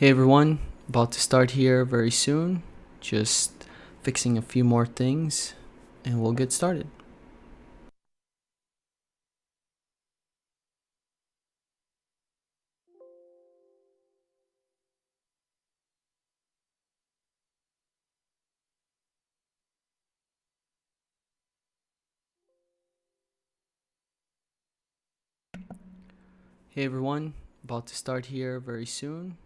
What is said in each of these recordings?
Hey everyone, about to start here very soon. Just fixing a few more things and we'll get started. Hey everyone, about to start here very soon.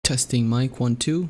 Testing mic 1 2.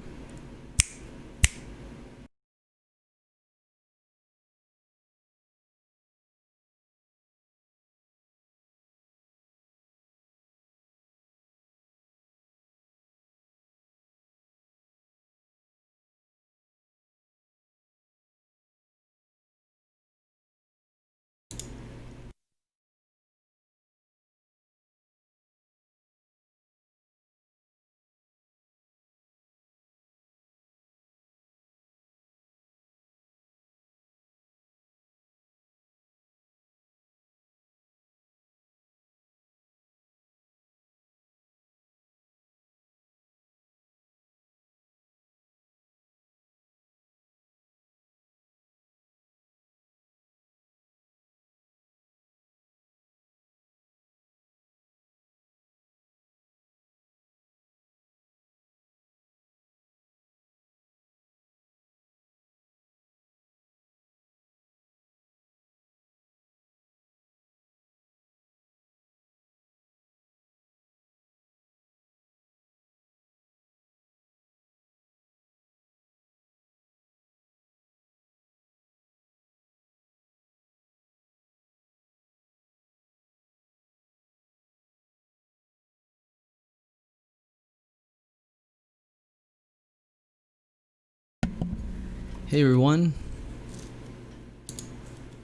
Hey everyone,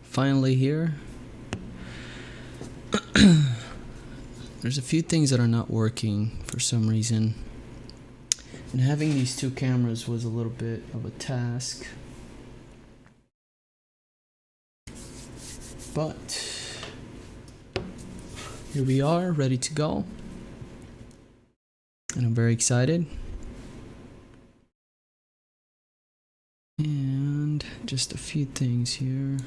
finally here. There's a few things that are not working for some reason, and having these two cameras was a little bit of a task, but here we are, ready to go, and I'm very excited. And just a few things here.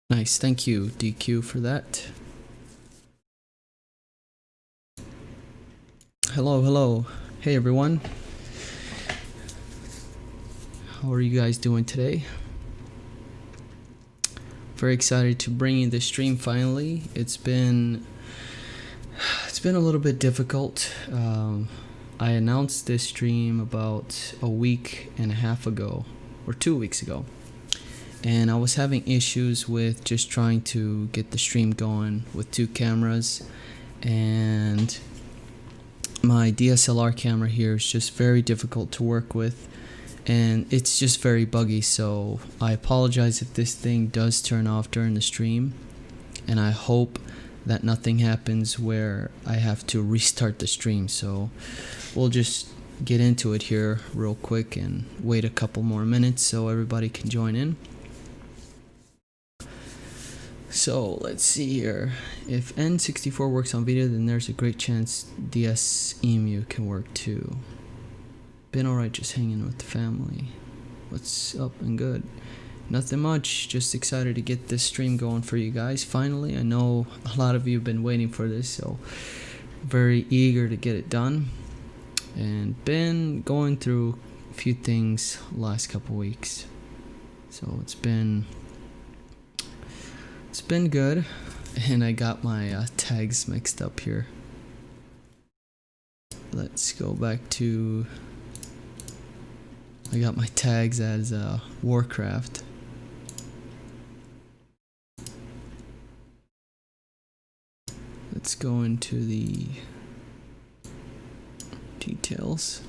Nice, thank you DQ for that. Hello. Hey everyone. How are you guys doing today? Very excited to bring you the stream finally. It's been a little bit difficult. I announced this stream about a week and a half ago, or 2 weeks ago, and I was having issues with just trying to get the stream going with two cameras, and my DSLR camera here is just very difficult to work with, and it's just very buggy. So I apologize if this thing does turn off during the stream, and I hope that nothing happens where I have to restart the stream. So we'll just get into it here real quick and wait a couple more minutes so everybody can join in. So let's see here. If N64 works on Vita, then there's a great chance DS EMU can work too. Been alright, just hanging with the family. What's up and good? Nothing much, just excited to get this stream going for you guys finally. I know a lot of you have been waiting for this, so very eager to get it done. And been going through a few things last couple weeks. So it's been good, and I got my tags mixed up here. Let's go back to, I got my tags as Warcraft. Let's go into the details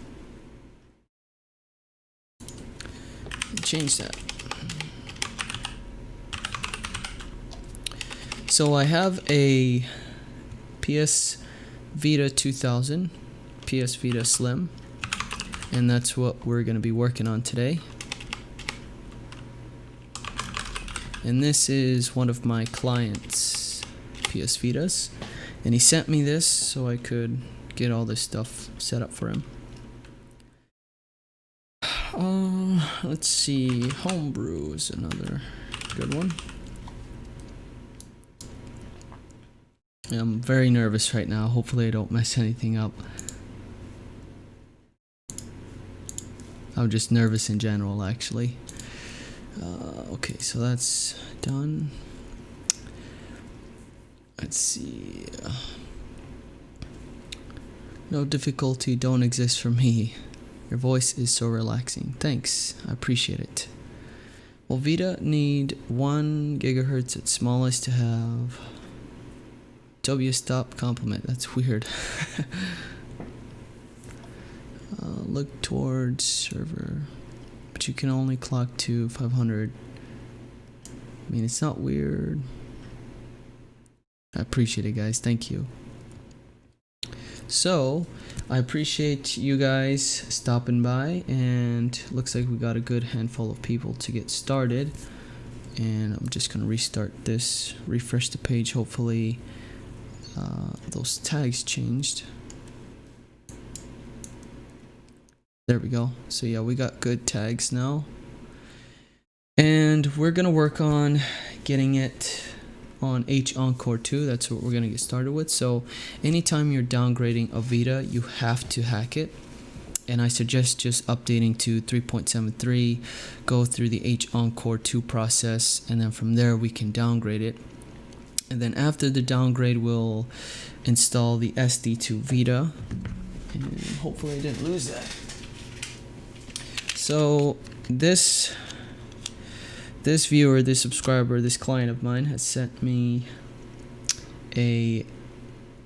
and change that. So I have a PS Vita 2000, PS Vita Slim, and that's what we're going to be working on today. And this is one of my clients' PS Vitas, and he sent me this so I could get all this stuff set up for him. Let's see, Homebrew is another good one. I'm very nervous right now. Hopefully I don't mess anything up. I'm just nervous in general, actually. Okay, so that's done. Let's see. No difficulty don't exist for me. Your voice is so relaxing. Thanks, I appreciate it. Well, Vita need 1 gigahertz at smallest to have W stop compliment. That's weird. Look towards server, but you can only clock to 500. I mean, it's not weird. I appreciate it, guys. Thank you. So I appreciate you guys stopping by, and looks like we got a good handful of people to get started. And I'm just gonna restart this, refresh the page. Hopefully those tags changed. There we go. So yeah, we got good tags now, and we're gonna work on getting it on H-encore 2. That's what we're gonna get started with. So anytime you're downgrading a Vita, you have to hack it, and I suggest just updating to 3.73, go through the H-encore 2 process, and then from there we can downgrade it. And then after the downgrade, we'll install the SD2 Vita, and hopefully I didn't lose that. So this viewer, this subscriber, this client of mine has sent me a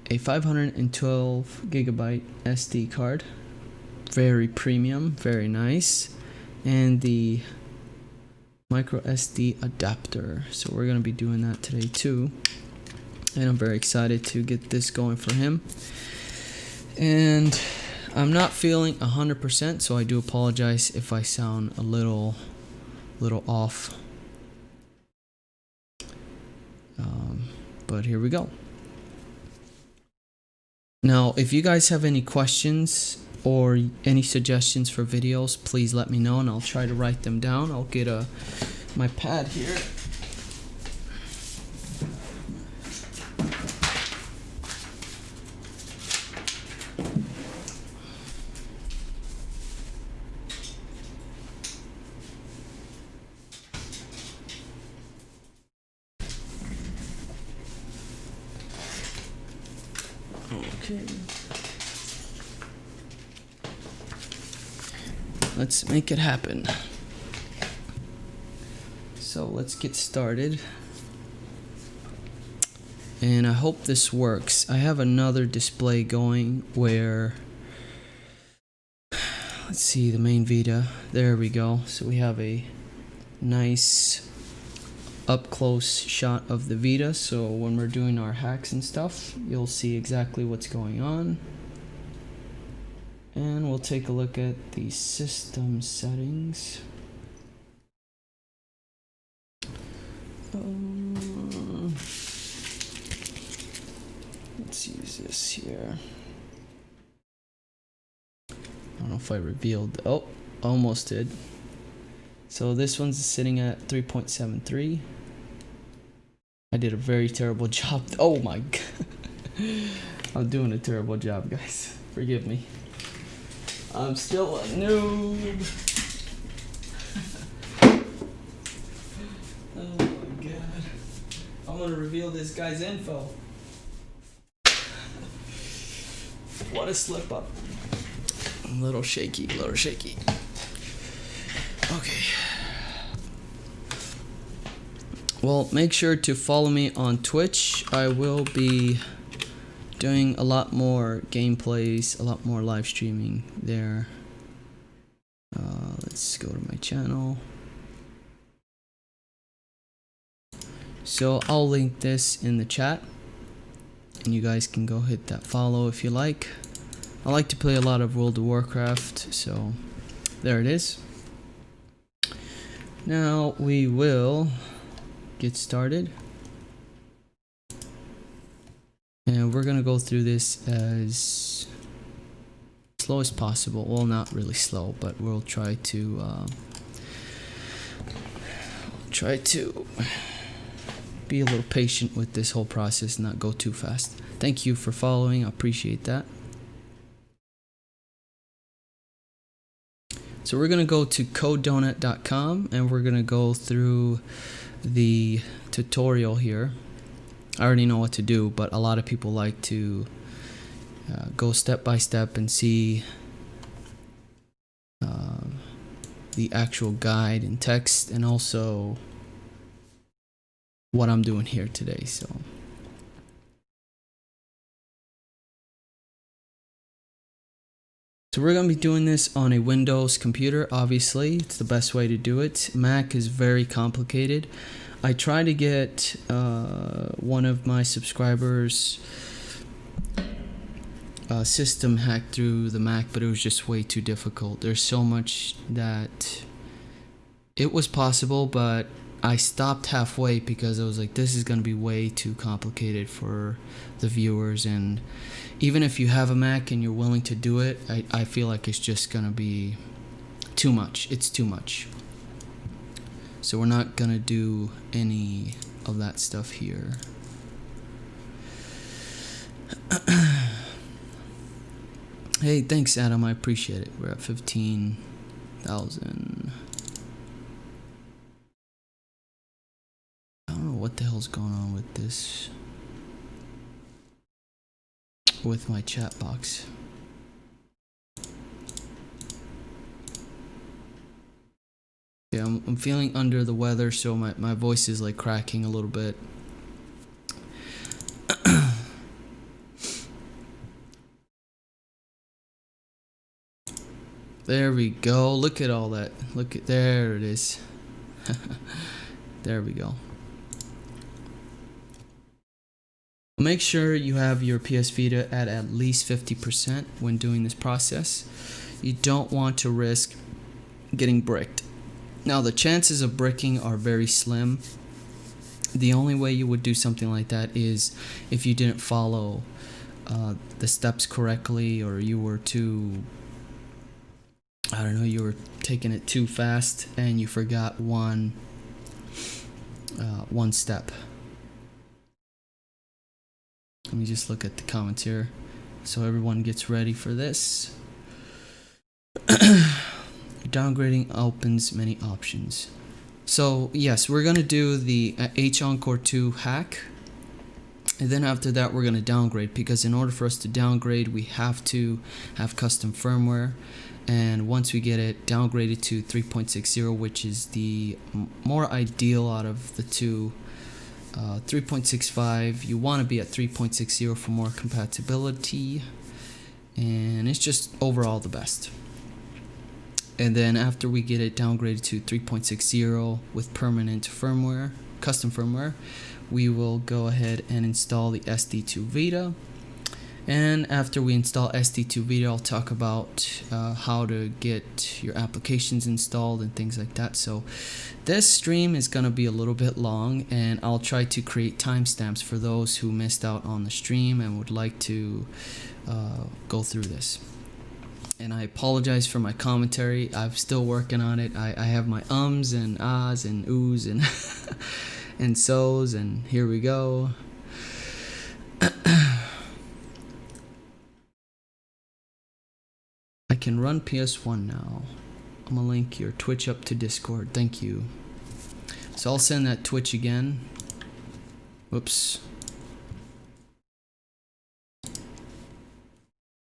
512 gigabyte SD card, very premium, very nice, and the micro SD adapter. So we're gonna be doing that today too, and I'm very excited to get this going for him. And I'm not feeling 100%, so I do apologize if I sound a little off. But here we go. Now, if you guys have any questions or any suggestions for videos, please let me know, and I'll try to write them down. I'll get my pad here. Okay. Let's make it happen. So let's get started. And I hope this works. I have another display going where, let's see, the main Vita. There we go. So we have a nice up close shot of the Vita, so when we're doing our hacks and stuff, you'll see exactly what's going on. And we'll take a look at the system settings. Let's use this here. I don't know if I revealed. Oh, almost did. So this one's sitting at 3.73. I did a very terrible job. Oh my god. I'm doing a terrible job, guys. Forgive me. I'm still a noob. Oh my god. I'm gonna reveal this guy's info. What a slip up. A little shaky, a little shaky. Okay. Well, make sure to follow me on Twitch. I will be doing a lot more gameplays, a lot more live streaming there. Let's go to my channel. So I'll link this in the chat, and you guys can go hit that follow if you like. I like to play a lot of World of Warcraft, so there it is. Now we will get started. And we're gonna go through this as slow as possible. Well, not really slow, but we'll try to be a little patient with this whole process, not go too fast. Thank you for following, I appreciate that. So we're gonna go to codedonut.com and we're gonna go through the tutorial here. I already know what to do, but a lot of people like to go step by step and see the actual guide in text, and also what I'm doing here today. So we're going to be doing this on a Windows computer. Obviously, it's the best way to do it. Mac is very complicated. I tried to get one of my subscribers system hacked through the Mac, but it was just way too difficult. There's so much that it was possible, but I stopped halfway because I was like, this is going to be way too complicated for the viewers. And even if you have a Mac and you're willing to do it, I feel like it's just going to be too much. It's too much. So we're not going to do any of that stuff here. Hey, thanks Adam, I appreciate it. We're at 15,000. I don't know what the hell's going on with this, with my chat box. Yeah, I'm feeling under the weather, so my voice is like cracking a little bit. There we go. Look at all that. Look at, there it is. There we go. Make sure you have your PS Vita at least 50% when doing this process. You don't want to risk getting bricked. Now the chances of bricking are very slim. The only way you would do something like that is if you didn't follow the steps correctly, or you were too, I don't know, you were taking it too fast and you forgot one step. Let me just look at the comments here so everyone gets ready for this. Downgrading opens many options. So yes, we're gonna do the H-encore 2 hack, and then after that we're gonna downgrade, because in order for us to downgrade we have to have custom firmware. And once we get it downgraded to 3.60, which is the more ideal out of the two, 3.65, you want to be at 3.60 for more compatibility, and it's just overall the best. And then after we get it downgraded to 3.60 with permanent firmware, custom firmware, we will go ahead and install the SD2 Vita. And after we install SD2 Vita, I'll talk about how to get your applications installed and things like that. So this stream is going to be a little bit long, and I'll try to create timestamps for those who missed out on the stream and would like to go through this. And I apologize for my commentary. I'm still working on it. I have my ums and ahs and oohs and and so's, and here we go. I can run PS1 now. I'm gonna link your Twitch up to Discord. Thank you. So I'll send that Twitch again. Whoops.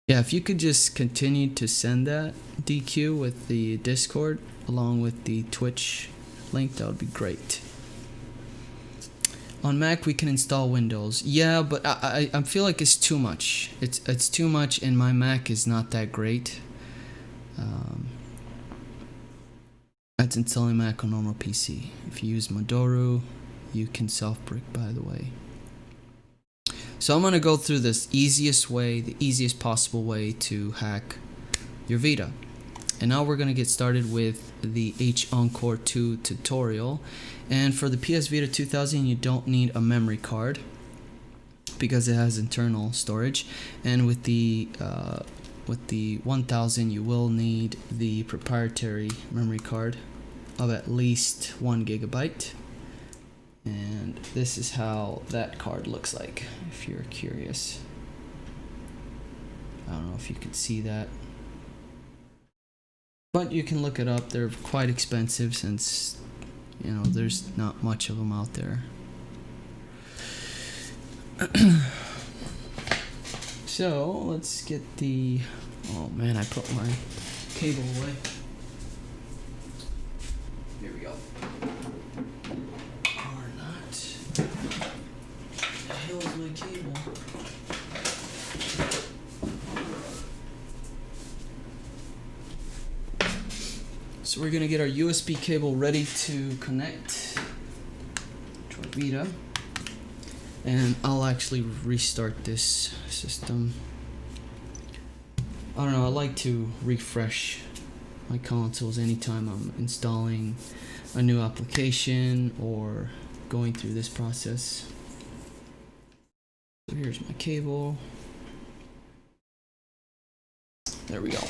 Yeah, if you could just continue to send that DQ with the Discord along with the Twitch link, that would be great. On Mac we can install Windows. Yeah, but I feel like it's too much. It's too much, and my Mac is not that great. That's installing Mac on normal PC. If you use Madoru, you can self-brick, by the way. So I'm gonna go through this easiest way, the easiest possible way to hack your Vita. And now we're gonna get started with the H-encore 2 tutorial. And for the PS Vita 2000, you don't need a memory card because it has internal storage. And with the 1000, you will need the proprietary memory card of at least 1 GB. And this is how that card looks like, if you're curious. I don't know if you can see that, but you can look it up. They're quite expensive since, you know, there's not much of them out there. So let's get the, oh man, I put my cable away. Here we go. Or not. Where the hell is my cable? So we're gonna get our USB cable ready to connect to our Vita. And I'll actually restart this system. I don't know, I like to refresh my consoles anytime I'm installing a new application or going through this process. So here's my cable. There we go.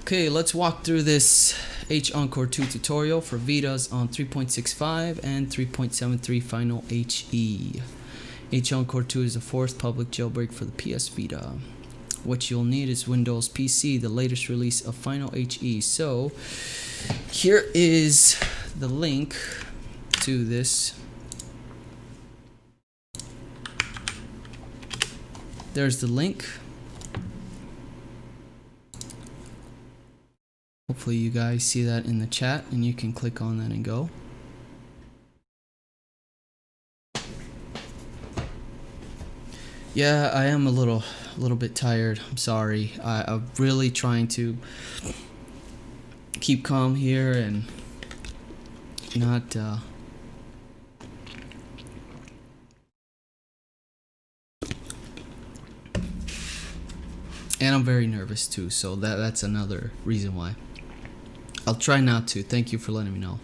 Okay, let's walk through this H-encore 2 tutorial for Vitas on 3.65 and 3.73 Final HE. H-encore 2 is the fourth public jailbreak for the PS Vita. What you'll need is Windows PC, the latest release of Final HE. So here is the link to this. There's the link. Hopefully you guys see that in the chat and you can click on that and go. Yeah, I am a little bit tired. I'm sorry. I'm really trying to keep calm here and not and I'm very nervous too, so that's another reason why. I'll try not to. Thank you for letting me know.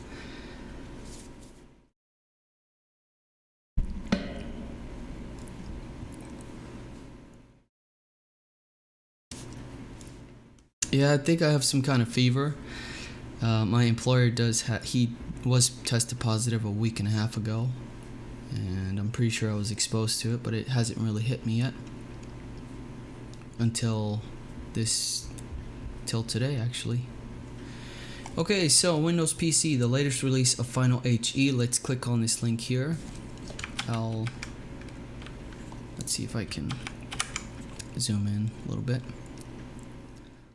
Yeah, I think I have some kind of fever. My employer does he was tested positive a week and a half ago, and I'm pretty sure I was exposed to it, but it hasn't really hit me yet until today actually. Okay, so Windows PC, the latest release of Final HE. Let's click on this link here. Let's see if I can zoom in a little bit.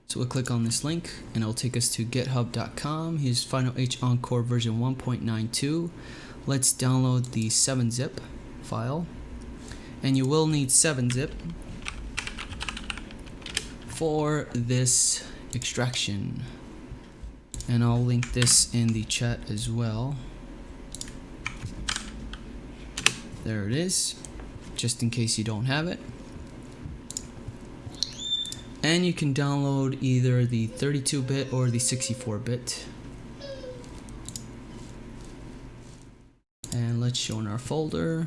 So we'll click on this link and it'll take us to github.com. Here's Final H-encore version 1.92. Let's download the 7-zip file. And you will need 7-zip for this extraction. And I'll link this in the chat as well. There it is, just in case you don't have it. And you can download either the 32-bit or the 64-bit. And let's show in our folder.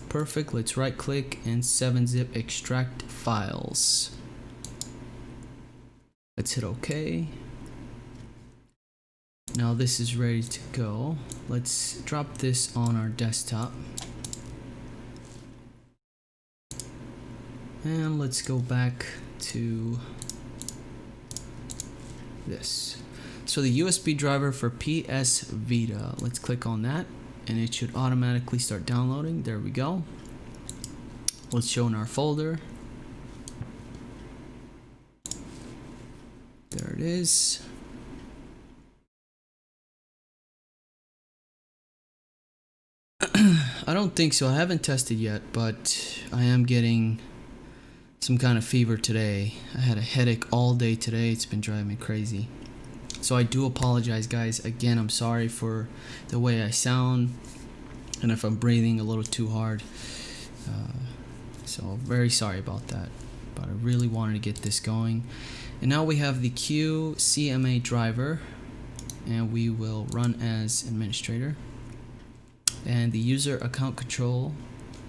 Perfect, let's right click and 7-zip extract files. Let's hit OK. Now this is ready to go. Let's drop this on our desktop. And let's go back to this. So the USB driver for PS Vita, let's click on that and it should automatically start downloading. There we go. Let's show in our folder. There it is. I don't think so. I haven't tested yet, but I am getting some kind of fever today. I had a headache all day today. It's been driving me crazy. So I do apologize, guys. Again, I'm sorry for the way I sound and if I'm breathing a little too hard. So very sorry about that. But I really wanted to get this going. And now we have the QCMA driver, and we will run as administrator. And the user account control.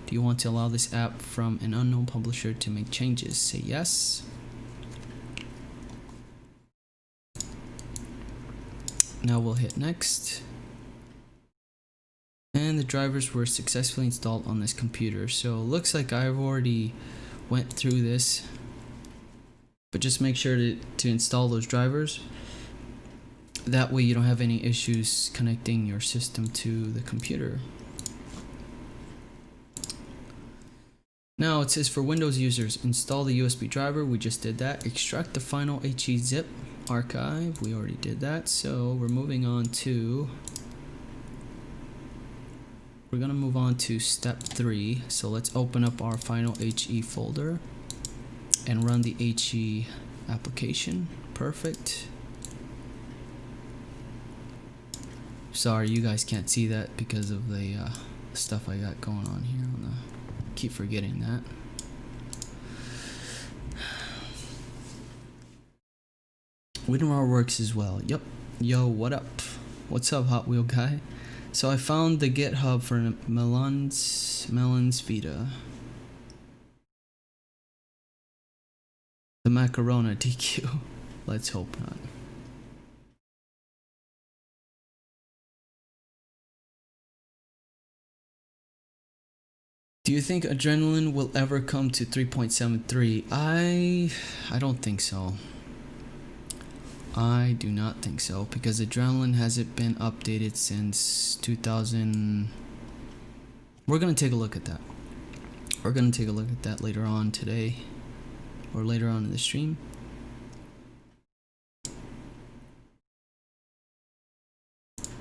Do you want to allow this app from an unknown publisher to make changes? Say yes. Now we'll hit next. And the drivers were successfully installed on this computer. So it looks like I've already went through this. But just make sure to install those drivers. That way you don't have any issues connecting your system to the computer. Now it says for Windows users, install the USB driver. We just did that. Extract the final HE zip archive. We already did that. So we're moving on to, we're gonna move on to step 3. So let's open up our final HE folder and run the HE application. Perfect. Sorry, you guys can't see that because of the stuff I got going on here. Keep forgetting that. WinRAR works as well. Yep. Yo, what up? What's up, Hot Wheel guy? So I found the GitHub for Melon's Vita. The Macarona DQ. Let's hope not. Do you think Adrenaline will ever come to 3.73? I don't think so. I do not think so, because Adrenaline hasn't been updated since 2000. We're gonna take a look at that. We're gonna take a look at that later on today, or later on in the stream.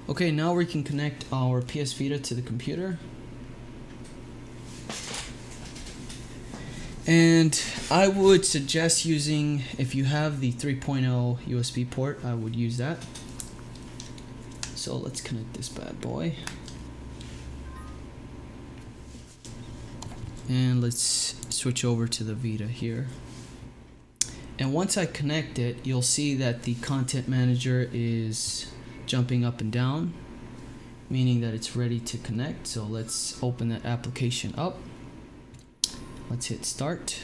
Okay, now we can connect our PS Vita to the computer. And I would suggest using, if you have the 3.0 USB port, I would use that. So let's connect this bad boy. And let's switch over to the Vita here. And once I connect it, you'll see that the content manager is jumping up and down, meaning that it's ready to connect. So let's open that application up. Let's hit start.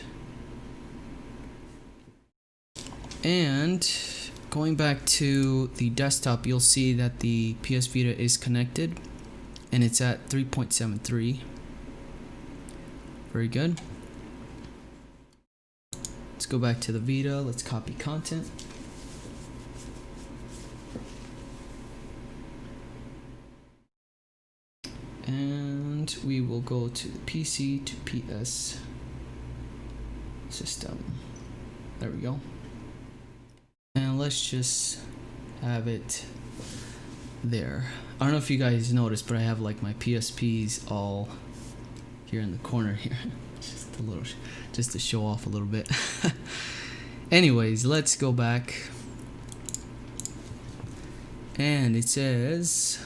And going back to the desktop, you'll see that the PS Vita is connected and it's at 3.73. Very good. Let's go back to the Vita. Let's copy content. And we will go to the PC to PS system. There we go. And let's just have it there. I don't know if you guys noticed, but I have like my PSPs all here in the corner here. Just a little, just to show off a little bit. Anyways, let's go back. And it says,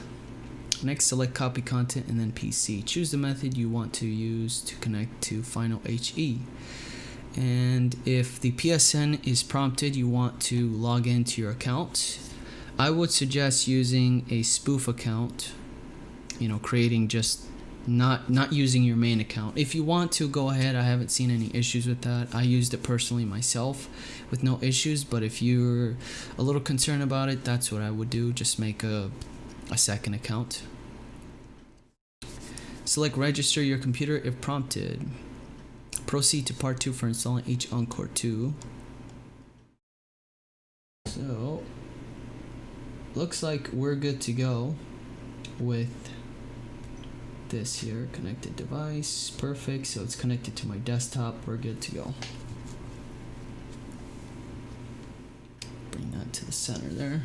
next select copy content and then PC. Choose the method you want to use to connect to final HE. And if the PSN is prompted, you want to log into your account. I would suggest using a spoof account, you know, creating just not using your main account. If you want to, go ahead. I haven't seen any issues with that. I used it personally myself with no issues, but if you're a little concerned about it, that's what I would do. Just make a second account. Select register your computer if prompted. Proceed to part 2 for installing H-encore 2. So looks like we're good to go with this here. Connected device, perfect. So it's connected to my desktop. We're good to go. Bring that to the center there.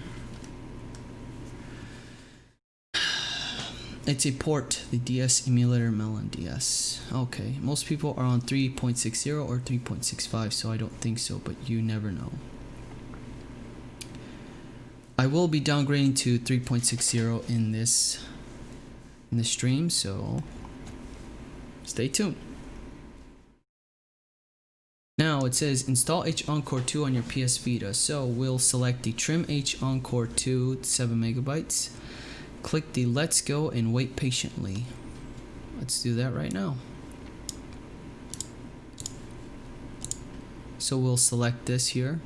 It's a port, the DS emulator Melon DS. Okay, most people are on 3.60 or 3.65, so I don't think so, but you never know. I will be downgrading to 3.60 in this stream, so stay tuned. Now it says install H-encore 2 on your PS Vita. So we'll select the trim H-encore 2 7 megabytes. Click the let's go and wait patiently. Let's do that right now. So we'll select this here.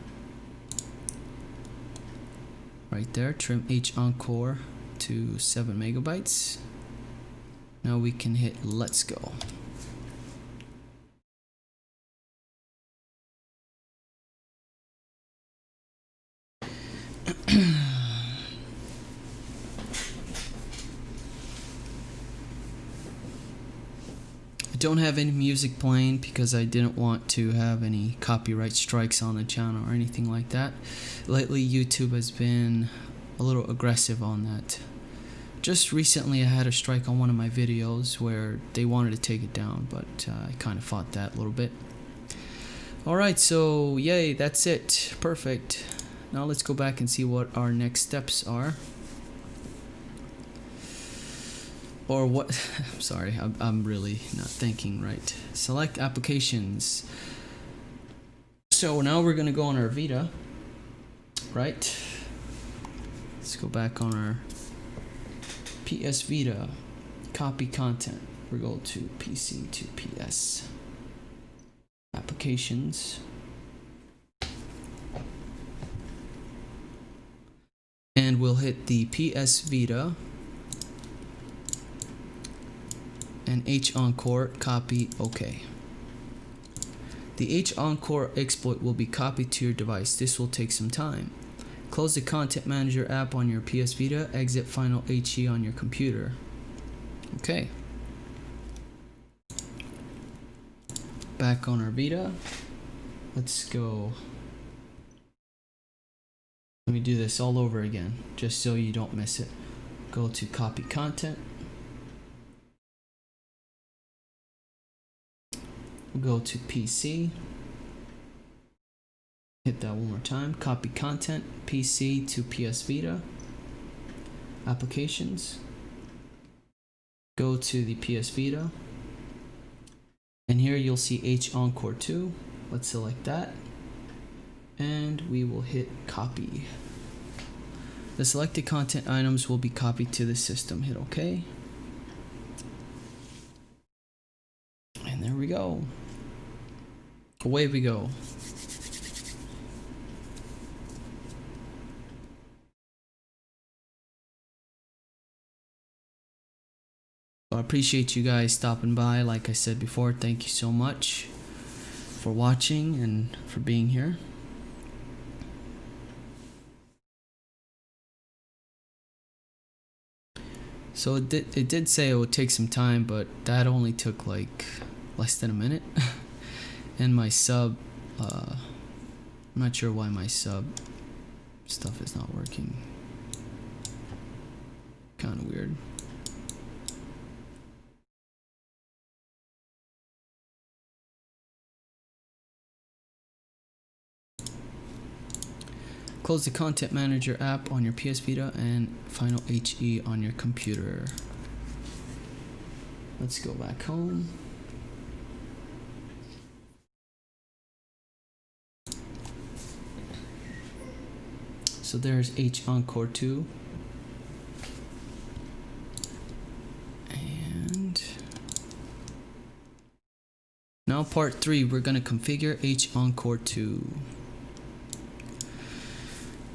Right there, trim H-encore to 7 megabytes. Now we can hit let's go. I don't have any music playing because I didn't want to have any copyright strikes on the channel or anything like that. Lately YouTube has been a little aggressive on that. Just recently I had a strike on one of my videos where they wanted to take it down, but I kind of fought that a little bit. Alright, so yay, that's it. Perfect. Now let's go back and see what our next steps are. Or what, I'm sorry, I'm really not thinking right. Select applications. So now we're gonna go on our Vita, right? Let's go back on our PS Vita, copy content. We go to PC to PS. Applications. And we'll hit the PS Vita and H-encore, copy, OK. The H-encore exploit will be copied to your device. This will take some time. Close the Content Manager app on your PS Vita, exit Final HE on your computer. Okay. Back on our Vita. Let's go. Let me do this all over again, just so you don't miss it. Go to copy content. Go to PC. Hit that one more time. Copy content, PC to PS Vita. Applications. Go to the PS Vita. And here you'll see H-encore 2. Let's select that. And we will hit copy. The selected content items will be copied to the system. Hit OK. And there we go. Away we go. I appreciate you guys stopping by. Like I said before, thank you so much for watching and for being here. So it did say it would take some time, but that only took like less than a minute. And my sub, I'm not sure why my sub stuff is not working. Kind of weird. Close the Content Manager app on your PS Vita and Final HE on your computer. Let's go back home. So there's H-encore 2. And now part 3, we're going to configure H-encore 2.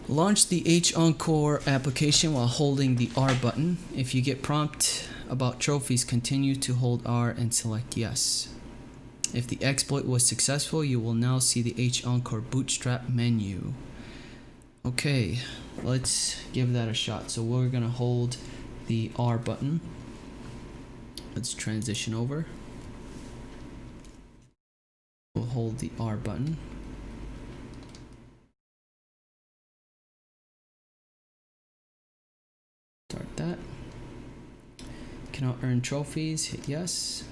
Launch the H-encore application while holding the R button. If you get prompt about trophies, continue to hold R and select yes. If the exploit was successful, you will now see the H-encore bootstrap menu. Okay, let's give that a shot. So we're gonna hold the R button. Let's transition over. We'll hold the R button. Start that. Cannot earn trophies, hit yes.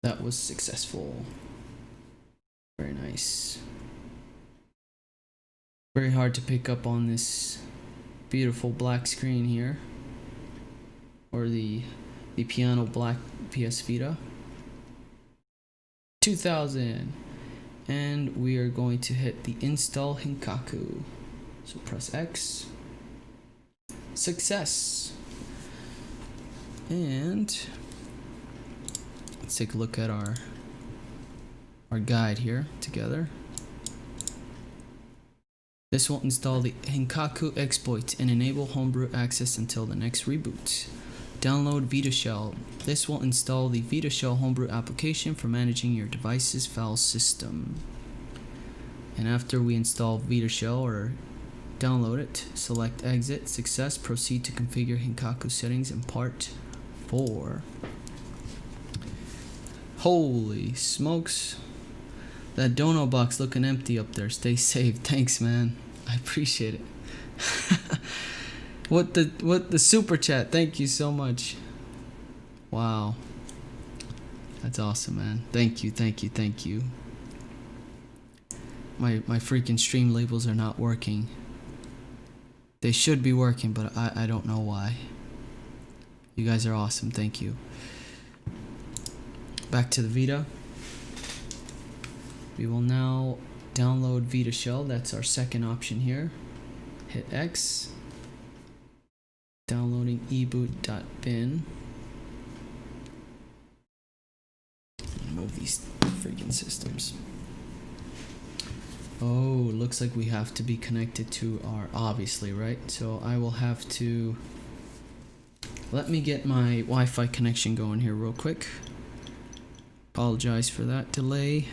That was successful. Very nice. Very hard to pick up on this beautiful black screen here, or the piano black PS Vita. 2000, and we are going to hit the install Henkaku. So press X. Success. And let's take a look at our guide here together. This will install the Henkaku exploit and enable homebrew access until the next reboot. Download Vita Shell. This will install the Vita Shell homebrew application for managing your device's file system. And after we install Vita Shell or download it, select exit, success, proceed to configure Henkaku settings in part 4. Holy smokes. That dono box looking empty up there. Stay safe. Thanks, man. I appreciate it. What the super chat. Thank you so much. Wow. That's awesome, man. Thank you. My freaking stream labels are not working. They should be working, but I don't know why. You guys are awesome. Thank you. Back to the Vita. We will now download Vita Shell. That's our second option here. Hit X. Downloading eboot.bin. Move these freaking systems. Oh, looks like we have to be connected to our, obviously, right? So I will have to, let me get my Wi-Fi connection going here real quick. Apologize for that delay.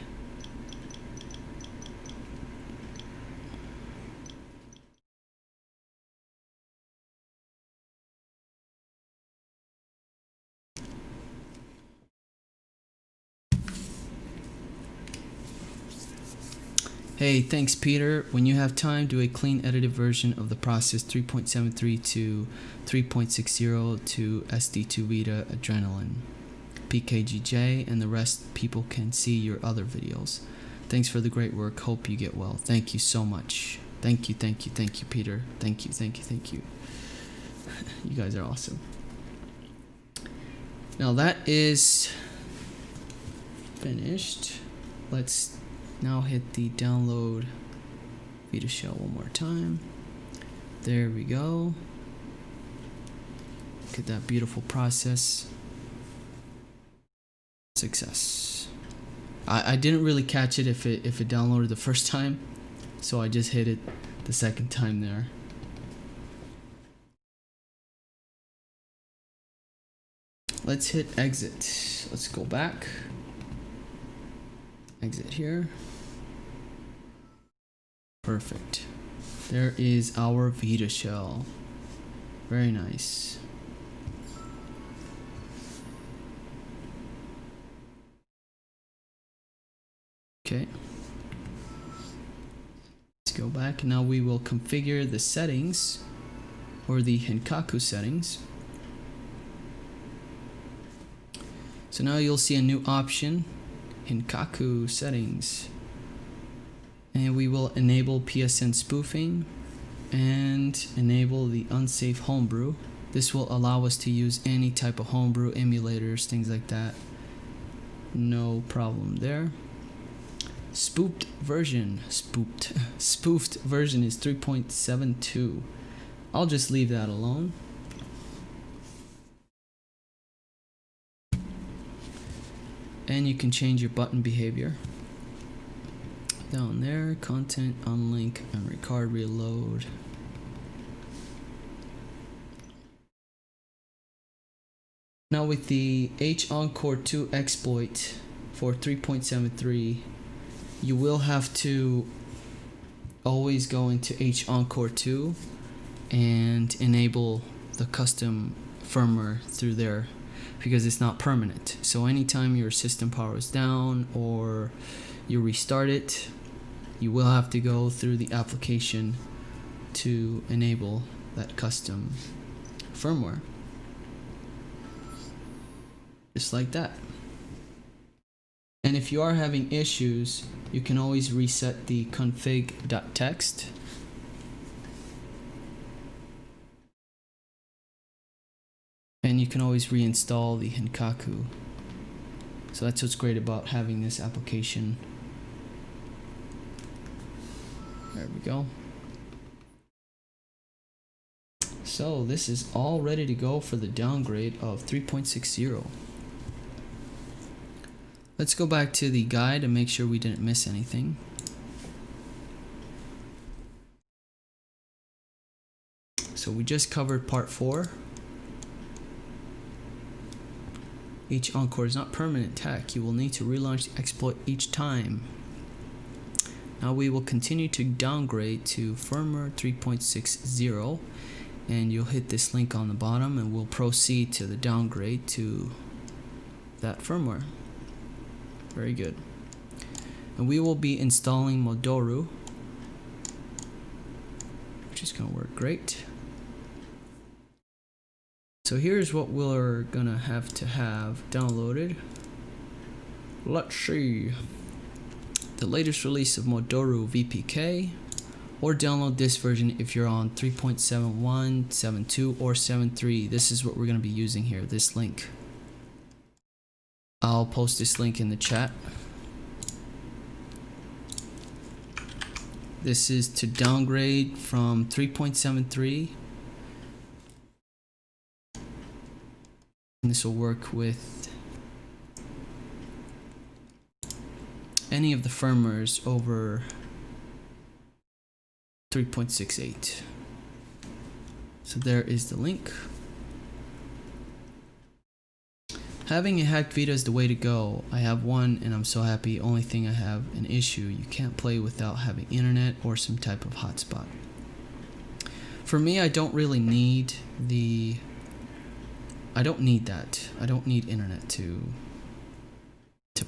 Hey, thanks Peter. When you have time, do a clean edited version of the process 3.73 to 3.60 to SD2 Vita Adrenaline, PKGJ, and the rest people can see your other videos. Thanks for the great work. Hope you get well. Thank you so much. Thank you, Peter. Thank you. You guys are awesome. Now that is finished. Let's now hit the download Vita Shell one more time. There we go. Look at that beautiful process. Success. I didn't really catch it if it downloaded the first time, so I just hit it the second time there. Let's hit exit. Let's go back. Exit here. Perfect. There is our Vita Shell. Very nice. Okay. Let's go back. Now we will configure the settings, or the Henkaku settings. So now you'll see a new option, Henkaku settings. And we will enable PSN spoofing and enable the unsafe homebrew. This will allow us to use any type of homebrew emulators, things like that. No problem there. Spoofed version is 3.72. I'll just leave that alone. And you can change your button behavior. Down there, content, unlink, memory card, reload. Now with the H-encore 2 exploit for 3.73, you will have to always go into H-encore 2 and enable the custom firmware through there, because it's not permanent. So anytime your system power is down or you restart it, you will have to go through the application to enable that custom firmware. Just like that. And if you are having issues, you can always reset the config.txt. And you can always reinstall the Henkaku. So that's what's great about having this application. There we go. So this is all ready to go for the downgrade of 3.60. Let's go back to the guide and make sure we didn't miss anything. So we just covered part 4. H-encore is not permanent tech. You will need to relaunch the exploit each time. Now we will continue to downgrade to firmware 3.60, and you'll hit this link on the bottom and we'll proceed to the downgrade to that firmware. Very good. And we will be installing Modoru, which is going to work great. So here's what we're gonna have to have downloaded. Let's see. The latest release of Modoru VPK, or download this version if you're on 3.71, 7.2, or 7.3. This is what we're gonna be using here, this link. I'll post this link in the chat. This is to downgrade from 3.73. And this will work with any of the firmwares over 3.68. So there is the link. Having a hacked Vita is the way to go. I have one and I'm so happy. Only thing I have an issue, you can't play without having internet or some type of hotspot. For me, I don't really need I don't need that. I don't need internet to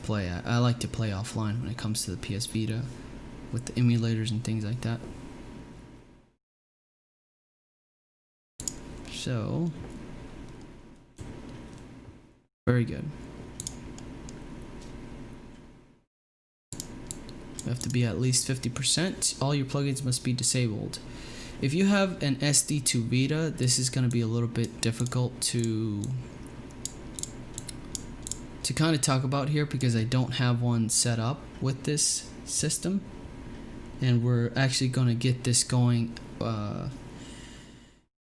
play at. I like to play offline when it comes to the PS Vita with the emulators and things like that. So, very good. You have to be at least 50%. All your plugins must be disabled. If you have an SD2 Vita, this is going to be a little bit difficult to kind of talk about here because I don't have one set up with this system, and we're actually going to get this going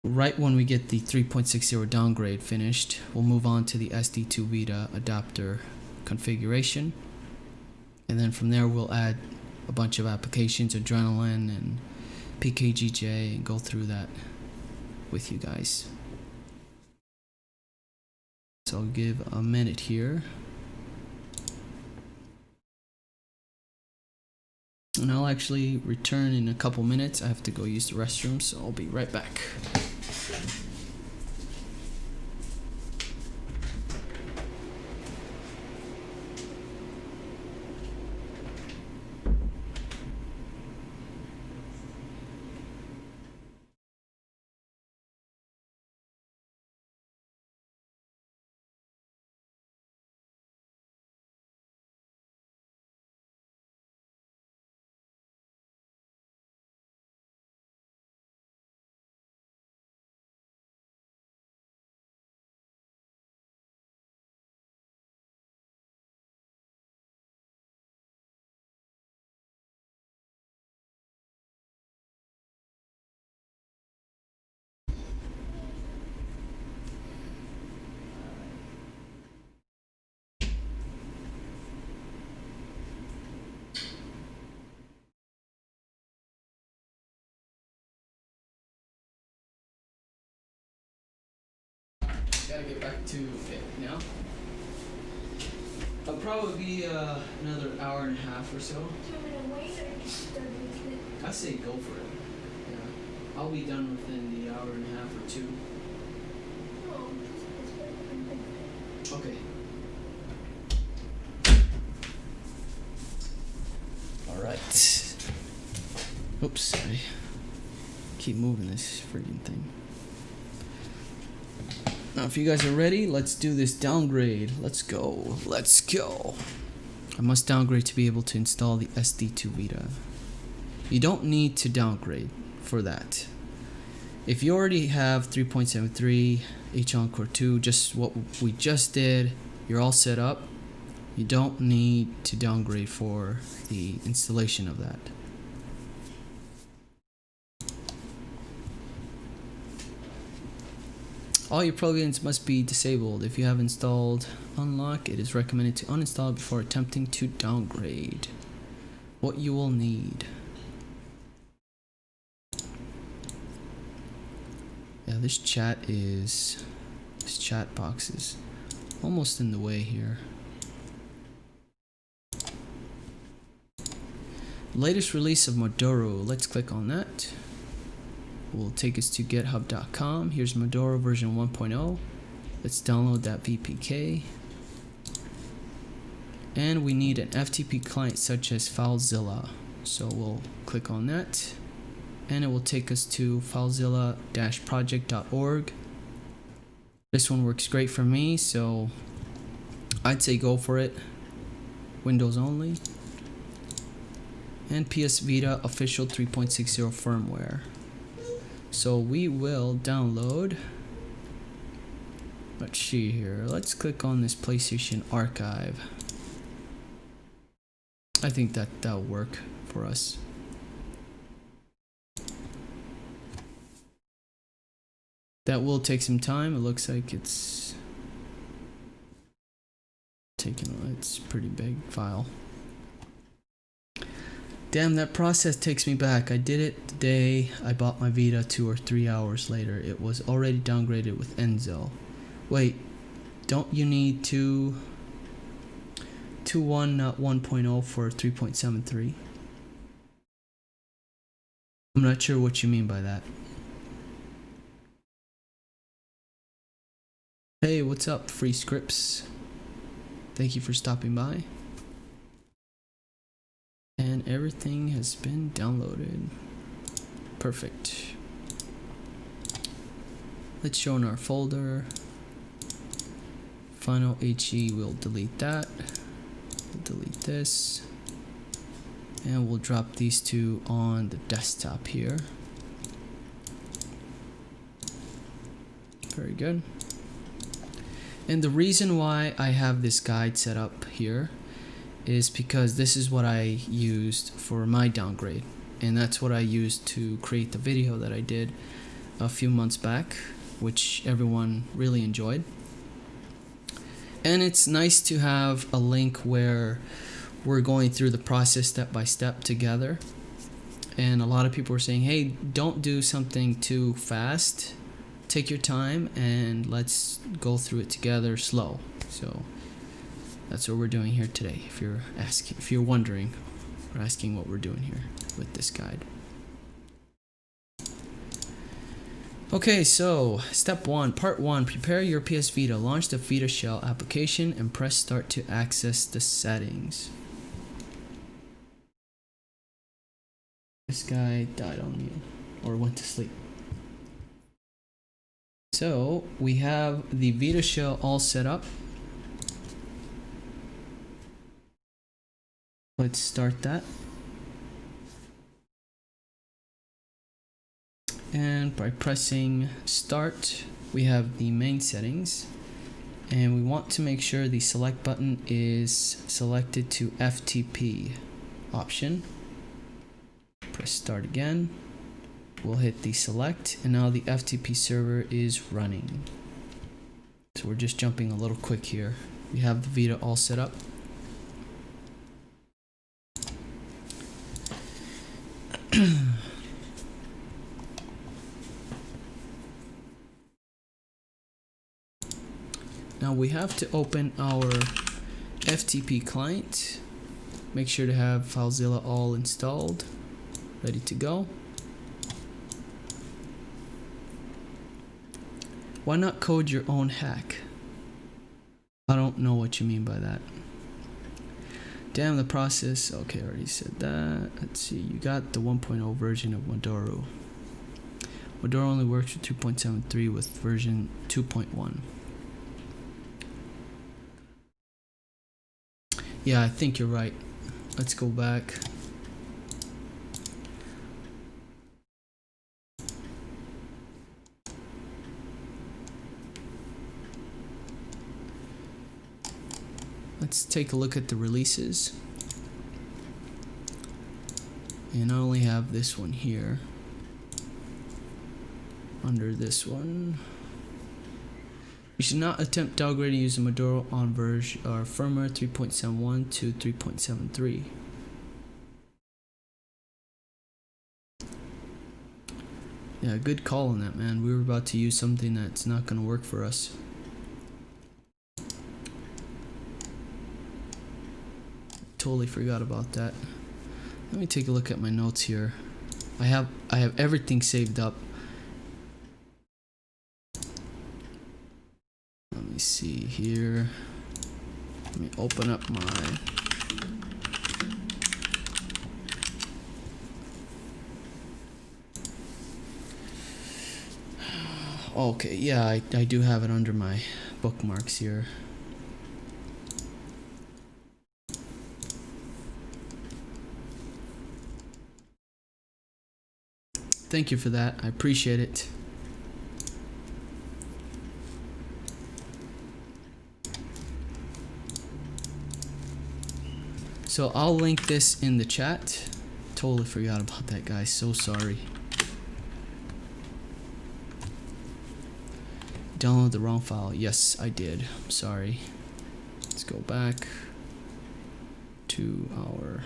right when we get the 3.60 downgrade finished. We'll move on to the SD2 Vita adapter configuration, and then from there we'll add a bunch of applications, Adrenaline and PKGJ, and go through that with you guys. So I'll give a minute here. And I'll actually return in a couple minutes. I have to go use the restroom, so I'll be right back. Gotta get back to it now. I'll probably be another hour and a half or so. Do you want me to wait or just start with it? I say go for it. Yeah. I'll be done within the hour and a half or two. Oh, this Okay. Alright. Oops, sorry. Keep moving this friggin' thing. Now, if you guys are ready, let's do this downgrade. Let's go. Let's go. I must downgrade to be able to install the SD2 Vita. You don't need to downgrade for that. If you already have 3.73 H-encore 2, just what we just did, you're all set up. You don't need to downgrade for the installation of that. All your plugins must be disabled. If you have installed Unlock, it is recommended to uninstall before attempting to downgrade. What you will need. Yeah, this chat box is almost in the way here. Latest release of Modoro. Let's click on that. Will take us to github.com. Here's Modoro version 1.0. Let's download that VPK. And we need an FTP client such as FileZilla. So we'll click on that. And it will take us to filezilla-project.org. This one works great for me, so I'd say go for it. Windows only. And PS Vita official 3.60 firmware. So we will download. Let's see here. Let's click on this PlayStation archive. I think that'll work for us. That will take some time. It looks like it's it's a pretty big file. Damn, that process takes me back. I did it the day I bought my Vita 2 or 3 hours later. It was already downgraded with Enso. Wait, don't you need 2.1, not 1.0 for 3.73? I'm not sure what you mean by that. Hey, what's up, Free Scripts? Thank you for stopping by. And everything has been downloaded. Perfect. Let's show in our folder. Final HE, we'll delete that. We'll delete this. And we'll drop these two on the desktop here. Very good. And the reason why I have this guide set up here is because this is what I used for my downgrade, and that's what I used to create the video that I did a few months back, which everyone really enjoyed. And it's nice to have a link where we're going through the process step by step together. And a lot of people are saying, hey, don't do something too fast, take your time and let's go through it together slow. So that's what we're doing here today. If you're wondering, we're asking what we're doing here with this guide. Okay, so step 1, part 1, prepare your PS Vita. Launch the Vita Shell application and press start to access the settings. This guy died on me or went to sleep. So we have the Vita Shell all set up. Let's start that. And by pressing start, we have the main settings. And we want to make sure the select button is selected to FTP option. Press start again. We'll hit the select, and now the FTP server is running. So we're just jumping a little quick here. We have the Vita all set up. Now we have to open our FTP client. Make sure to have FileZilla all installed, ready to go. Why not code your own hack? I don't know what you mean by that. Damn the process. Okay, I already said that. Let's see. You got the 1.0 version of Modoro. Modoro only works with 2.73 with version 2.1. Yeah, I think you're right. Let's go back. Let's take a look at the releases. And I only have this one here. Under this one. You should not attempt downgrading using Modoro on version or firmware 3.71 to 3.73. Yeah, good call on that, man. We were about to use something that's not going to work for us. Totally forgot about that. Let me take a look at my notes here. I have everything saved up. Let me see here. Let me open up my okay, yeah, I do have it under my bookmarks here. Thank you for that. I appreciate it. So I'll link this in the chat. Totally forgot about that, guys. So sorry. Download the wrong file. Yes, I did. I'm sorry. Let's go back to our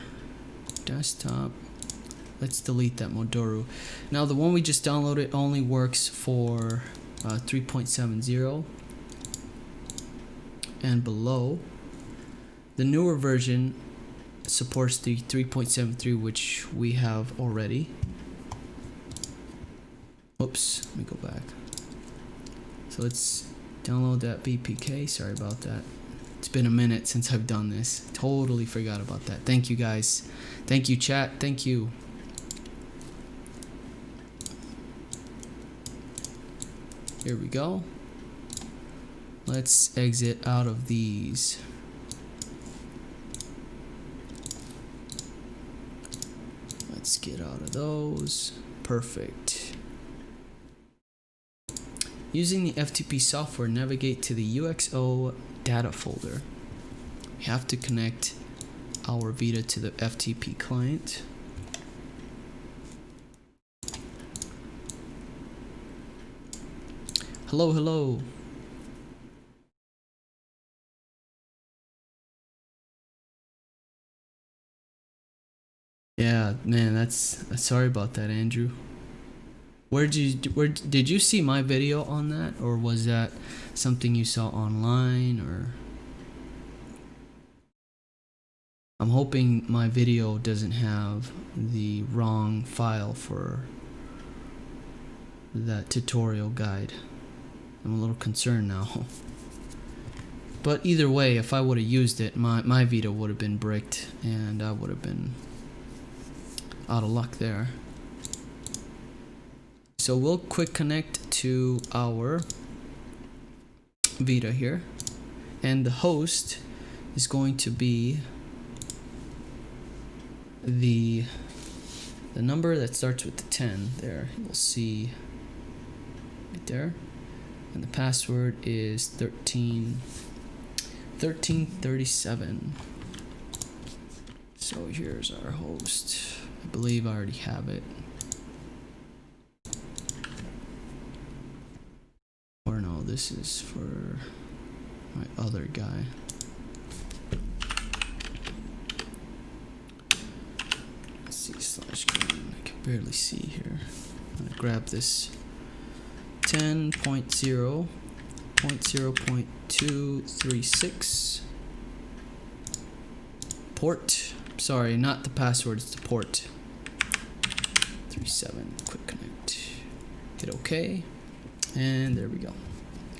desktop. Let's delete that Modoro. Now the one we just downloaded only works for 3.70 and below. The newer version supports the 3.73, which we have already. Oops, let me go back. So let's download that BPK. Sorry about that. It's been a minute since I've done this. Totally forgot about that. Thank you, guys. Thank you, chat. Thank you. Here we go. Let's exit out of these. Let's get out of those. Perfect. Using the FTP software, navigate to the UXO data folder. We have to connect our Vita to the FTP client. Hello, hello. Yeah, man, that's sorry about that, Andrew. Where did you see my video on that, or was that something you saw online? Or I'm hoping my video doesn't have the wrong file for that tutorial guide. I'm a little concerned now. But either way, if I would have used it, my Vita would have been bricked, and I would have been out of luck there. So we'll quick connect to our Vita here, and the host is going to be the number that starts with the 10 there. You'll see right there. And the password is 1337. So here's our host. I believe I already have it. Or no, this is for my other guy. Let's see, /green. I can barely see here. I'm gonna grab this 10.0.0.236. port. Sorry, not the password, it's the port. 37, quick connect. Hit OK. And there we go.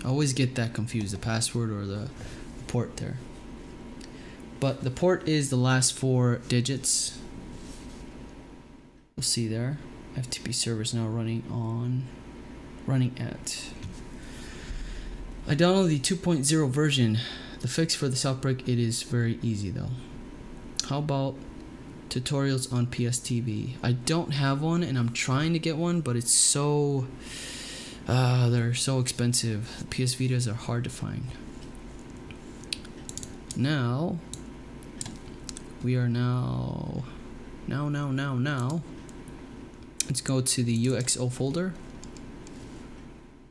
I always get that confused, the password or the port there. But the port is the last 4 digits. You'll see there. FTP server is now running at. I downloaded the 2.0 version. The fix for this outbreak, it is very easy though. How about tutorials on PS TV? I don't have one and I'm trying to get one, but it's so they're so expensive. The PS Vitas are hard to find. Now we are now let's go to the UXO folder.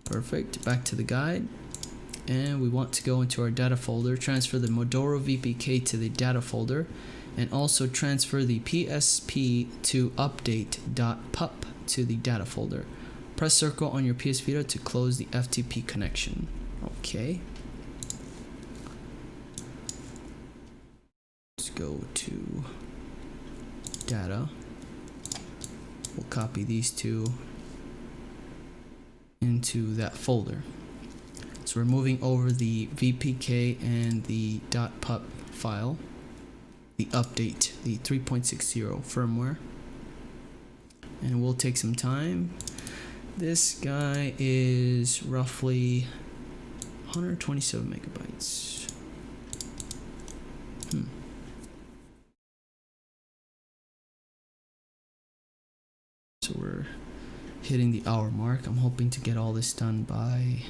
Perfect. Back to the guide. And we want to go into our data folder, transfer the Modoro VPK to the data folder, and also transfer the PSP to update.pup to the data folder. Press circle on your PS Vita to close the FTP connection. Okay. Let's go to data. We'll copy these two into that folder. So we're moving over the VPK and the .pup file, the update, the 3.60 firmware, and we'll take some time. This guy is roughly 127 megabytes. So we're hitting the hour mark. I'm hoping to get all this done by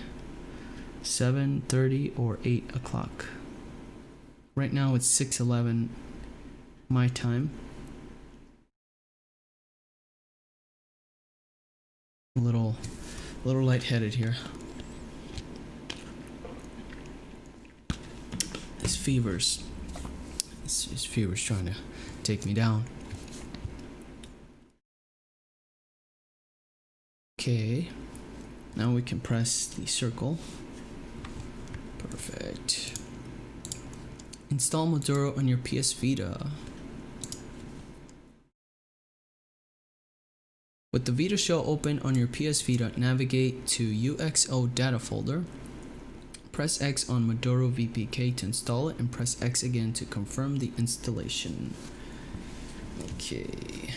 7:30 or 8 o'clock. Right now it's 6:11 my time. A little lightheaded here. This fever's trying to take me down. Okay, now we can press the circle. Perfect. Install Modoro on your PS Vita. With the Vita shell open on your PS Vita, navigate to UXO data folder. Press X on Modoro VPK to install it and press X again to confirm the installation. Okay.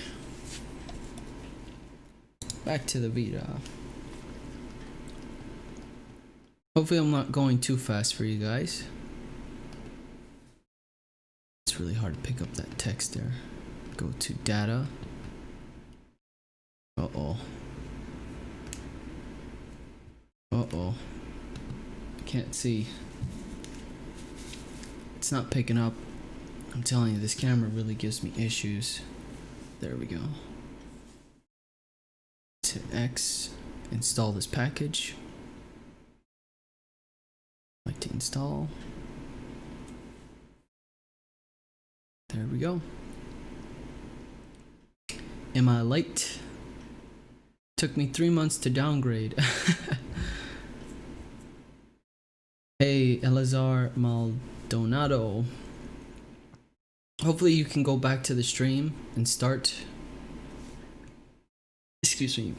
Back to the Vita. Hopefully I'm not going too fast for you guys. It's really hard to pick up that text there. Go to data. Uh-oh. Uh-oh. I can't see. It's not picking up. I'm telling you, this camera really gives me issues. There we go. To X, install this package. Like to install. There we go. Am I late? Took me 3 months to downgrade. Hey, Elazar Maldonado. Hopefully you can go back to the stream and start. Excuse me.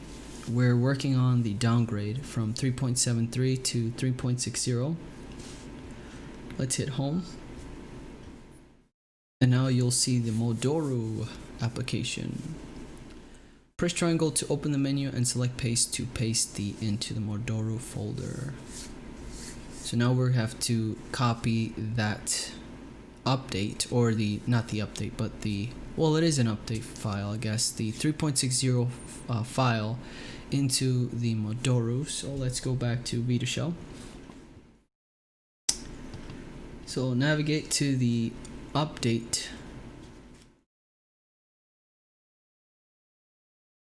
We're working on the downgrade from 3.73 to 3.60. Let's hit home. And now you'll see the Modoro application. Press triangle to open the menu and select paste to paste into the Modoro folder. So now we have to copy that update, or not the update, but well, it is an update file, I guess, the 3.60 file into the Modoro. So let's go back to Vita shell. So navigate to the update.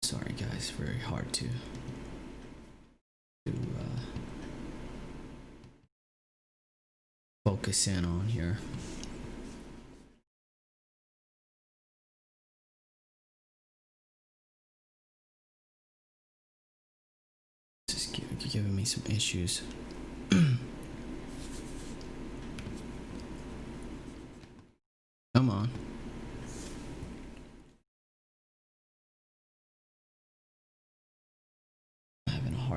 Sorry guys, very hard to focus in on here. This is giving me some issues. Come on.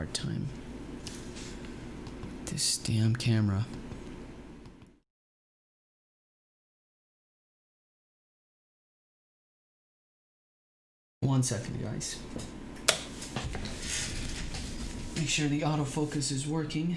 hard time. This damn camera. One second, guys. Make sure the autofocus is working.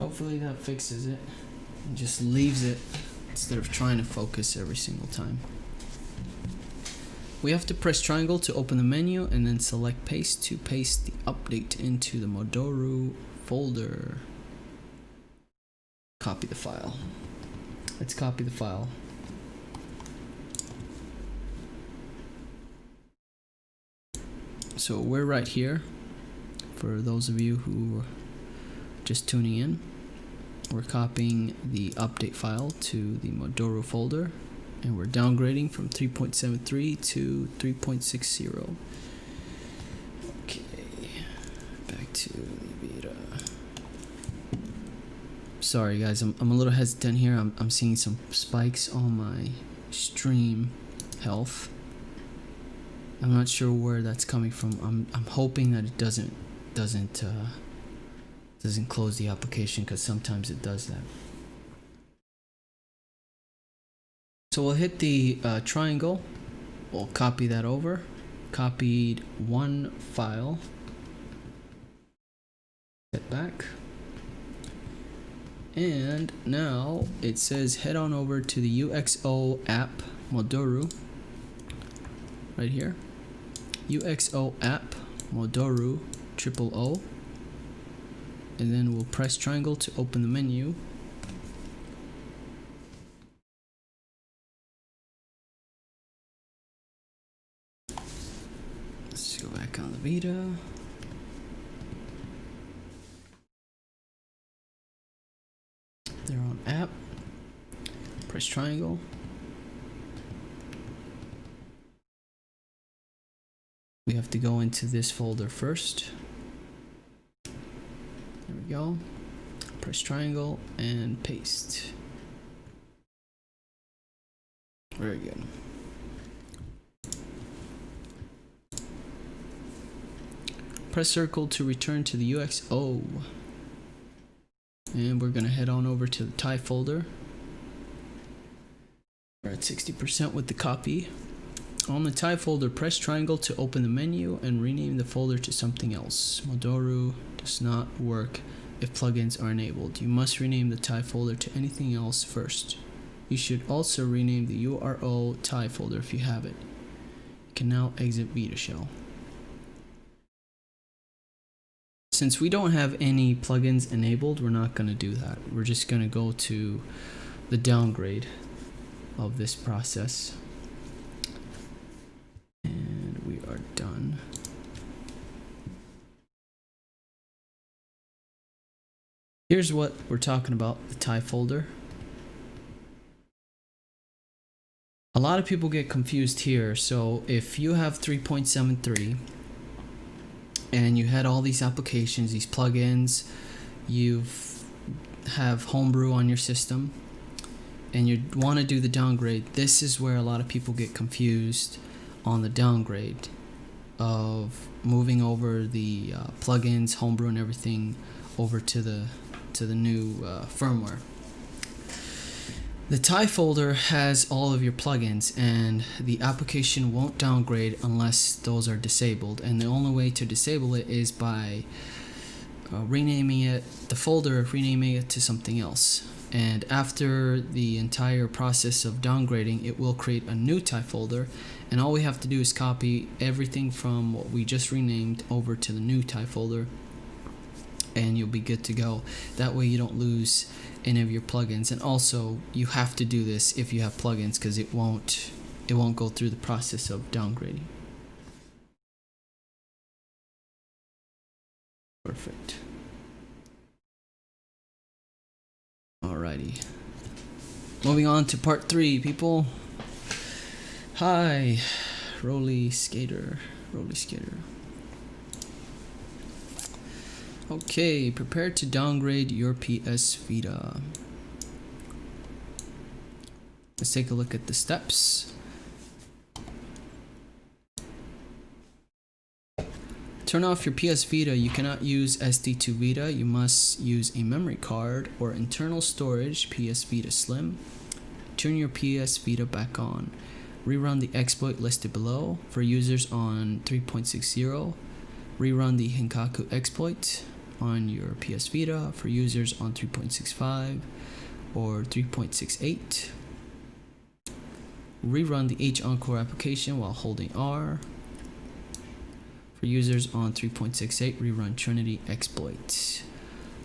Hopefully that fixes it and just leaves it instead of trying to focus every single time. We have to press triangle to open the menu and then select paste to paste the update into the Motherboard folder. Copy the file. Let's copy the file. So we're right here. For those of you who are just tuning in, we're copying the update file to the Motherboard folder, and we're downgrading from 3.73 to 3.60. Okay, back to the Vita. Sorry guys, I'm a little hesitant here. I'm seeing some spikes on my stream health. I'm not sure where that's coming from. I'm hoping that it doesn't close the application, because sometimes it does that. So we'll hit the triangle, we'll copy that over, copied one file, hit back, and now it says head on over to the UXO app Motherboard, right here, UXO app Motherboard 000, and then we'll press triangle to open the menu. Let's go back on the Vita. They're on app. Press triangle. We have to go into this folder first. There we go. Press triangle and paste. Very good. Press circle to return to the UXO. And we're gonna head on over to the TIE folder. We're at 60% with the copy. On the TIE folder, press triangle to open the menu and rename the folder to something else. Motherboard does not work if plugins are enabled. You must rename the TIE folder to anything else first. You should also rename the URL TIE folder if you have it. You can now exit Vita shell. Since we don't have any plugins enabled, we're not going to do that. We're just going to go to the downgrade of this process. And we are done. Here's what we're talking about, the TIE folder. A lot of people get confused here. So if you have 3.73 and you had all these applications, these plugins, you have homebrew on your system, and you want to do the downgrade, this is where a lot of people get confused on the downgrade of moving over the plugins, homebrew and everything over to the new firmware. The TIE folder has all of your plugins, and the application won't downgrade unless those are disabled, and the only way to disable it is by renaming it, the folder, renaming it to something else. And after the entire process of downgrading, it will create a new TIE folder, and all we have to do is copy everything from what we just renamed over to the new TIE folder, and you'll be good to go. That way you don't lose any of your plugins. And also you have to do this if you have plugins, because it won't go through the process of downgrading. Perfect. Alrighty, moving on to part 3, people. Hi, Roly Skater. Okay, prepare to downgrade your PS Vita. Let's take a look at the steps. Turn off your PS Vita. You cannot use SD to Vita. You must use a memory card or internal storage PS Vita Slim. Turn your PS Vita back on. Rerun the exploit listed below for users on 3.60. Rerun the Henkaku exploit on your PS Vita for users on 3.65 or 3.68. Rerun the H-encore application while holding R. For users on 3.68, rerun Trinity exploit.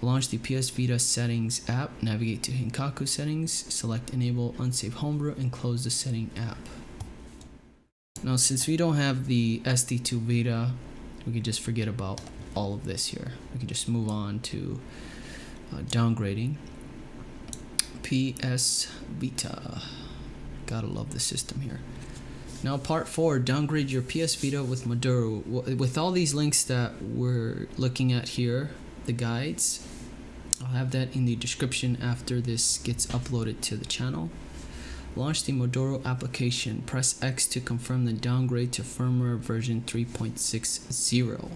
Launch the PS Vita settings app, navigate to Henkaku settings, select enable unsafe homebrew and close the setting app. Now since we don't have the SD2 Vita, we can just forget about all of this here. We can just move on to downgrading. PS Vita. Gotta love the system here. Now part 4, downgrade your PS Vita with Maduro. With all these links that we're looking at here, the guides, I'll have that in the description after this gets uploaded to the channel. Launch the Maduro application. Press X to confirm the downgrade to firmware version 3.60.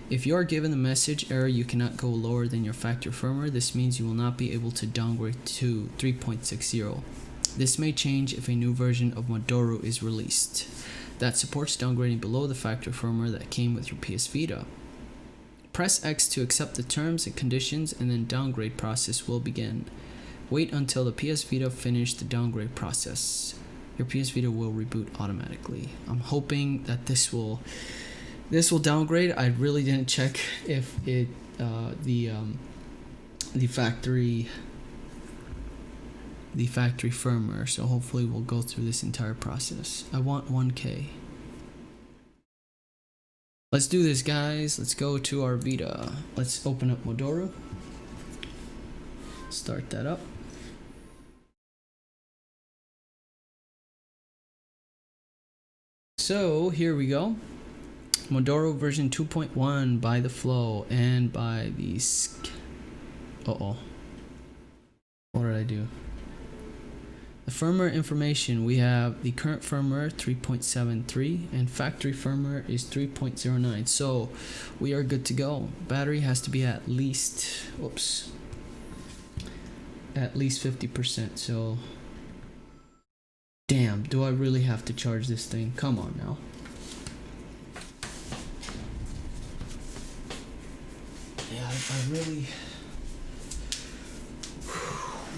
If you are given the message error you cannot go lower than your factory firmware, this means you will not be able to downgrade to 3.60. This may change if a new version of Maduro is released that supports downgrading below the factory firmware that came with your PS Vita. Press X to accept the terms and conditions, and then downgrade process will begin. Wait until the PS Vita finish the downgrade process. Your PS Vita will reboot automatically. I'm hoping that this will downgrade. I really didn't check if it the factory firmware, so hopefully we'll go through this entire process. I want 1K. Let's do this, guys. Let's go to our Vita. Let's open up Maduro. Start that up. So here we go. Maduro version 2.1 by the Flow and by the what did I do? The firmware information, we have the current firmware 3.73 and factory firmware is 3.09. So we are good to go. Battery has to be at least 50%. So damn, do I really have to charge this thing? Come on now. Yeah, I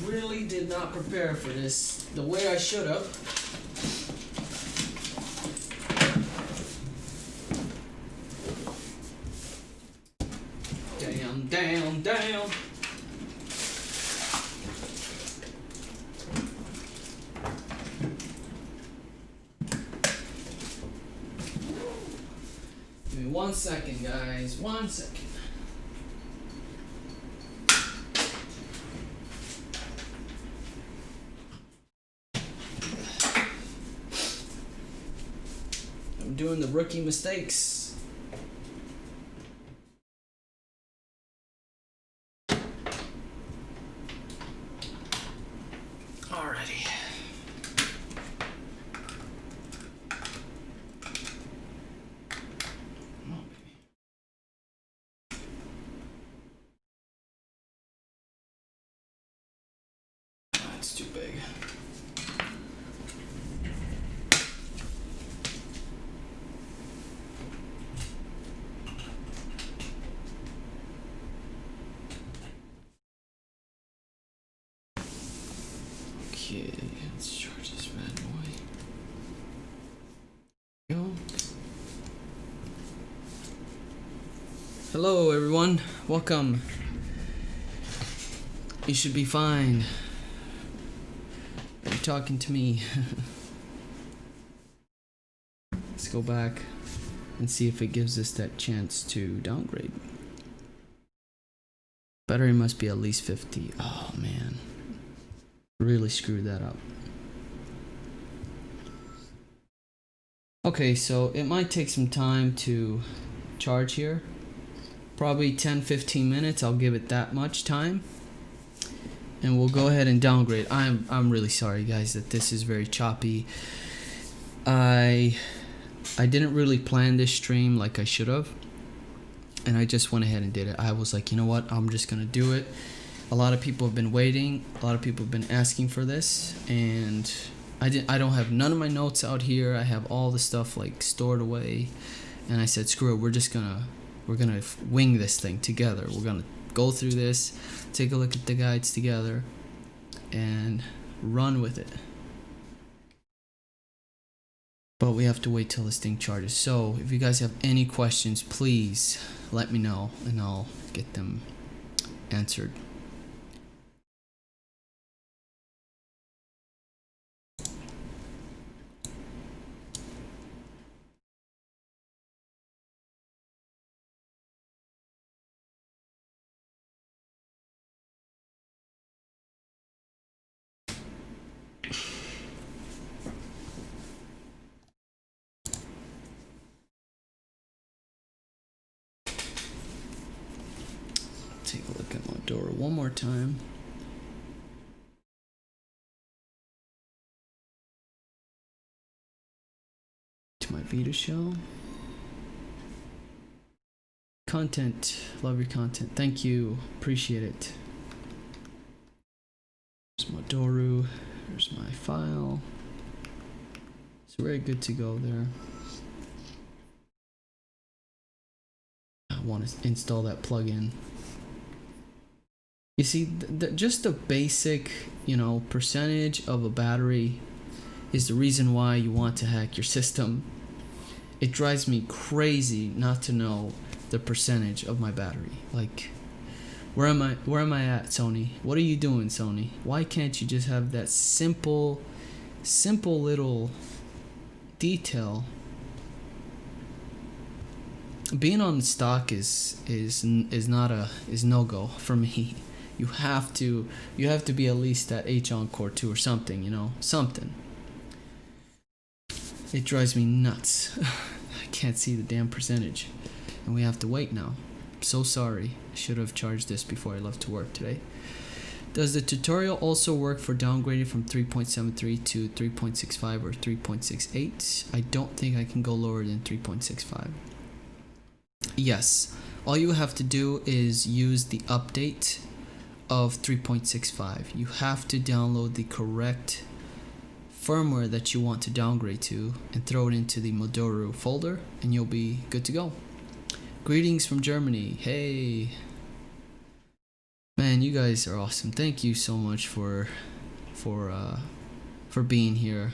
really did not prepare for this the way I should have. Down. Give me 1 second, guys. 1 second. I'm doing the rookie mistakes. Alrighty. That's too big. Okay, let's charge this bad boy. Go. Hello everyone, welcome. You should be fine. Are you talking to me? Let's go back and see if it gives us that chance to downgrade. Battery must be at least 50. Oh man. Really screwed that up. Okay, so it might take some time to charge here. Probably 10-15 minutes, I'll give it that much time. And we'll go ahead and downgrade. I'm really sorry guys that this is very choppy. I didn't really plan this stream like I should have. And I just went ahead and did it. I was like, you know what, I'm just gonna do it. A lot of people have been waiting. A lot of people have been asking for this, and I don't have none of my notes out here. I have all the stuff like stored away, and I said, screw it. We're gonna wing this thing together. We're gonna go through this, take a look at the guides together, and run with it. But we have to wait till this thing charges. So if you guys have any questions, please let me know, and I'll get them answered. Take a look at Motherboard one more time. To my Vita shell. Content, love your content. Thank you, appreciate it. There's Motherboard. There's my file. So we're good to go there. I want to install that plugin. You see, just the basic, you know, percentage of a battery is the reason why you want to hack your system. It drives me crazy not to know the percentage of my battery. Like, where am I at, Sony? What are you doing, Sony? Why can't you just have that simple little detail? Being on stock is no go for me. You have to be at least at H-encore 2 or something, you know, something. It drives me nuts. I can't see the damn percentage, and we have to wait now. I'm so sorry. I should have charged this before I left to work today. Does the tutorial also work for downgrading from 3.73 to 3.65 or 3.68? I don't think I can go lower than 3.65. Yes, all you have to do is use the update of 3.65. You have to download the correct firmware that you want to downgrade to and throw it into the Motherboard folder, and you'll be good to go. Greetings from Germany. Hey, man, you guys are awesome. Thank you so much for being here.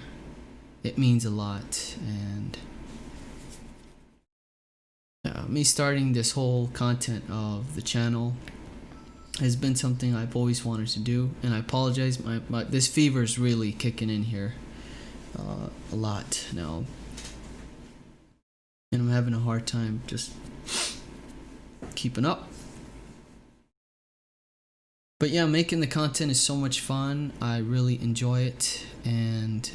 It means a lot. And me starting this whole content of the channel has been something I've always wanted to do, and I apologize. This fever is really kicking in here a lot now, and I'm having a hard time just keeping up. But yeah, making the content is so much fun. I really enjoy it, and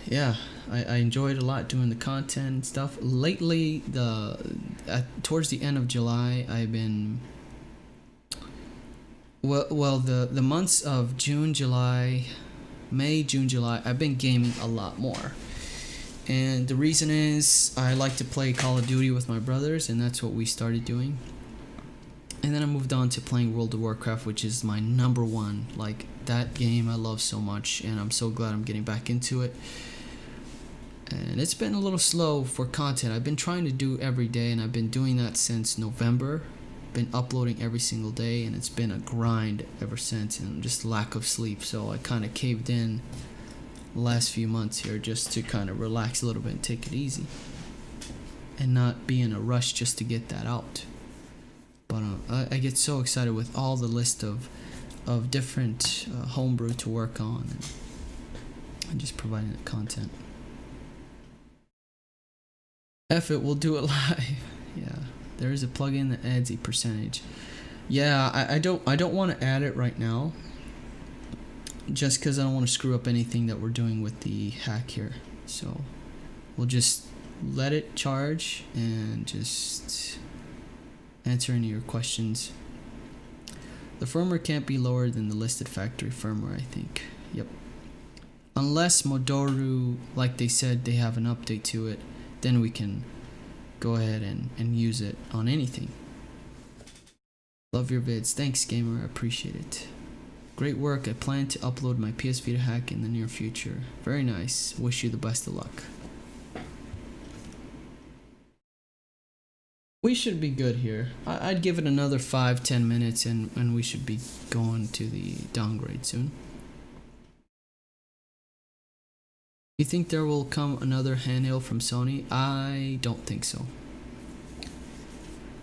yeah, I enjoyed a lot doing the content and stuff. Lately, towards the end of July, I've been the months of June, July, May, June, July, I've been gaming a lot more. And the reason is I like to play Call of Duty with my brothers, and that's what we started doing. And then I moved on to playing World of Warcraft, which is my #1. Like, that game I love so much, and I'm so glad I'm getting back into it. And it's been a little slow for content. I've been trying to do every day, and I've been doing that since November. Been uploading every single day, and it's been a grind ever since, and just lack of sleep. So I kind of caved in the last few months here just to kind of relax a little bit and take it easy, and not be in a rush just to get that out. But I get so excited with all the list of different homebrew to work on, and just providing the content. F it, we'll do it live. Yeah, there is a plugin that adds a percentage. Yeah, I don't want to add it right now. just because I don't want to screw up anything that we're doing with the hack here. So we'll just let it charge and just answer any of your questions. The firmware can't be lower than the listed factory firmware, I think. Yep. Unless Modoru, like they said, they have an update to it, then we can go ahead and use it on anything. Love your vids. Thanks, gamer. I appreciate it. Great work. I plan to upload my PS Vita hack in the near future. Very nice. Wish you the best of luck. We should be good here. I'd give it another 5-10 minutes and we should be going to the downgrade soon. You think there will come another handheld from Sony? I don't think so.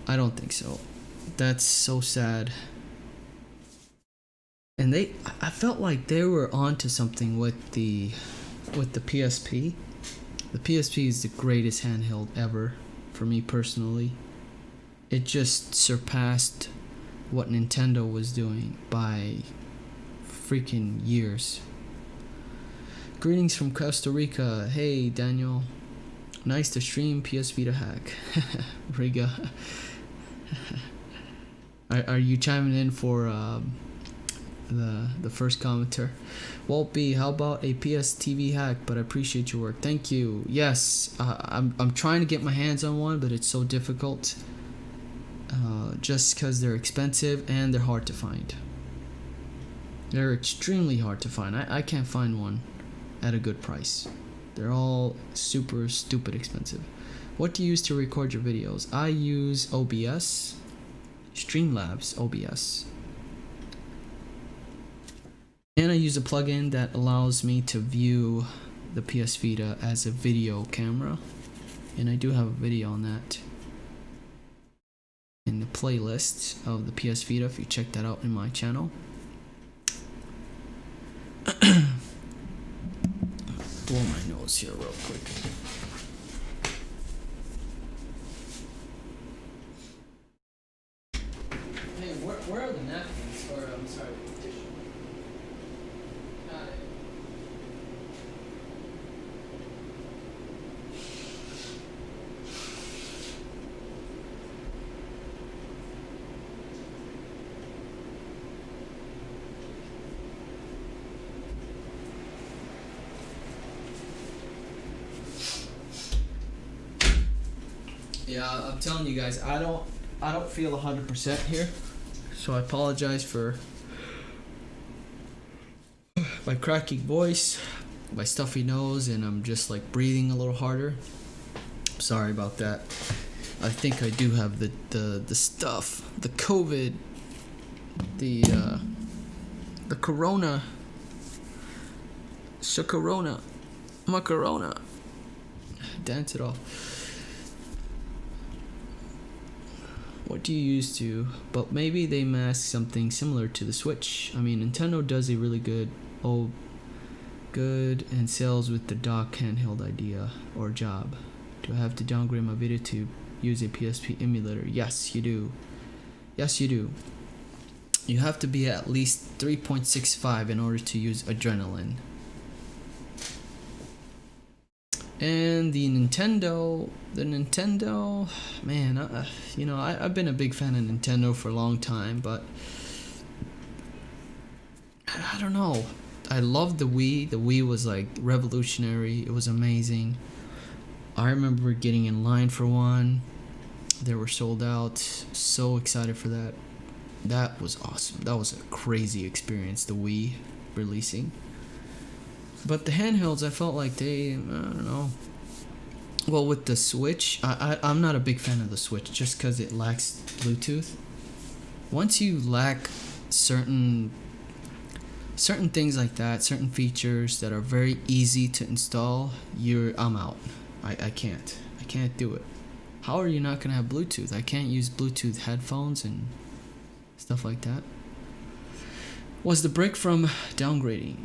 I don't think so. That's so sad. And I felt like they were onto something with the PSP. The PSP is the greatest handheld ever for me personally. It just surpassed what Nintendo was doing by freaking years. Greetings from Costa Rica. Hey Daniel, nice to stream PS Vita hack. Riga. Are you chiming in for the first commenter? Walt B, how about a PS TV hack? But I appreciate your work. Thank you. Yes, I'm trying to get my hands on one, but it's so difficult. Just because they're expensive and they're hard to find. They're extremely hard to find. I can't find one at a good price. They're all super stupid expensive. What do you use to record your videos? I use OBS, Streamlabs OBS. And I use a plugin that allows me to view the PS Vita as a video camera. And I do have a video on that in the playlist of the PS Vita if you check that out in my channel. Blow my nose here real quick. Hey, where are the napkins? Or I'm sorry, the tissue. Got it. Yeah, I'm telling you guys, I don't feel 100% here, so I apologize for my cracking voice, my stuffy nose, and I'm just like breathing a little harder. Sorry about that. I think I do have the stuff, the COVID, the corona, shakarona, macarona. Dance it off. What do you use to? But maybe they mask something similar to the Switch. I mean, Nintendo does a really good and sells with the dock handheld idea or job. Do I have to downgrade my Vita to use a PSP emulator? Yes, you do. Yes, you do. You have to be at least 3.65 in order to use Adrenaline. And the Nintendo, man, you know, I've been a big fan of Nintendo for a long time, but I don't know. I loved the Wii. The Wii was like revolutionary. It was amazing. I remember getting in line for one. They were sold out. So excited for that. That was awesome. That was a crazy experience, the Wii releasing. But the handhelds, I felt like they, I don't know. Well, with the Switch, I'm not a big fan of the Switch just because it lacks Bluetooth. Once you lack certain things like that, certain features that are very easy to install, I'm out. I can't do it. How are you not gonna have Bluetooth? I can't use Bluetooth headphones and stuff like that. Was the brick from Downgrading?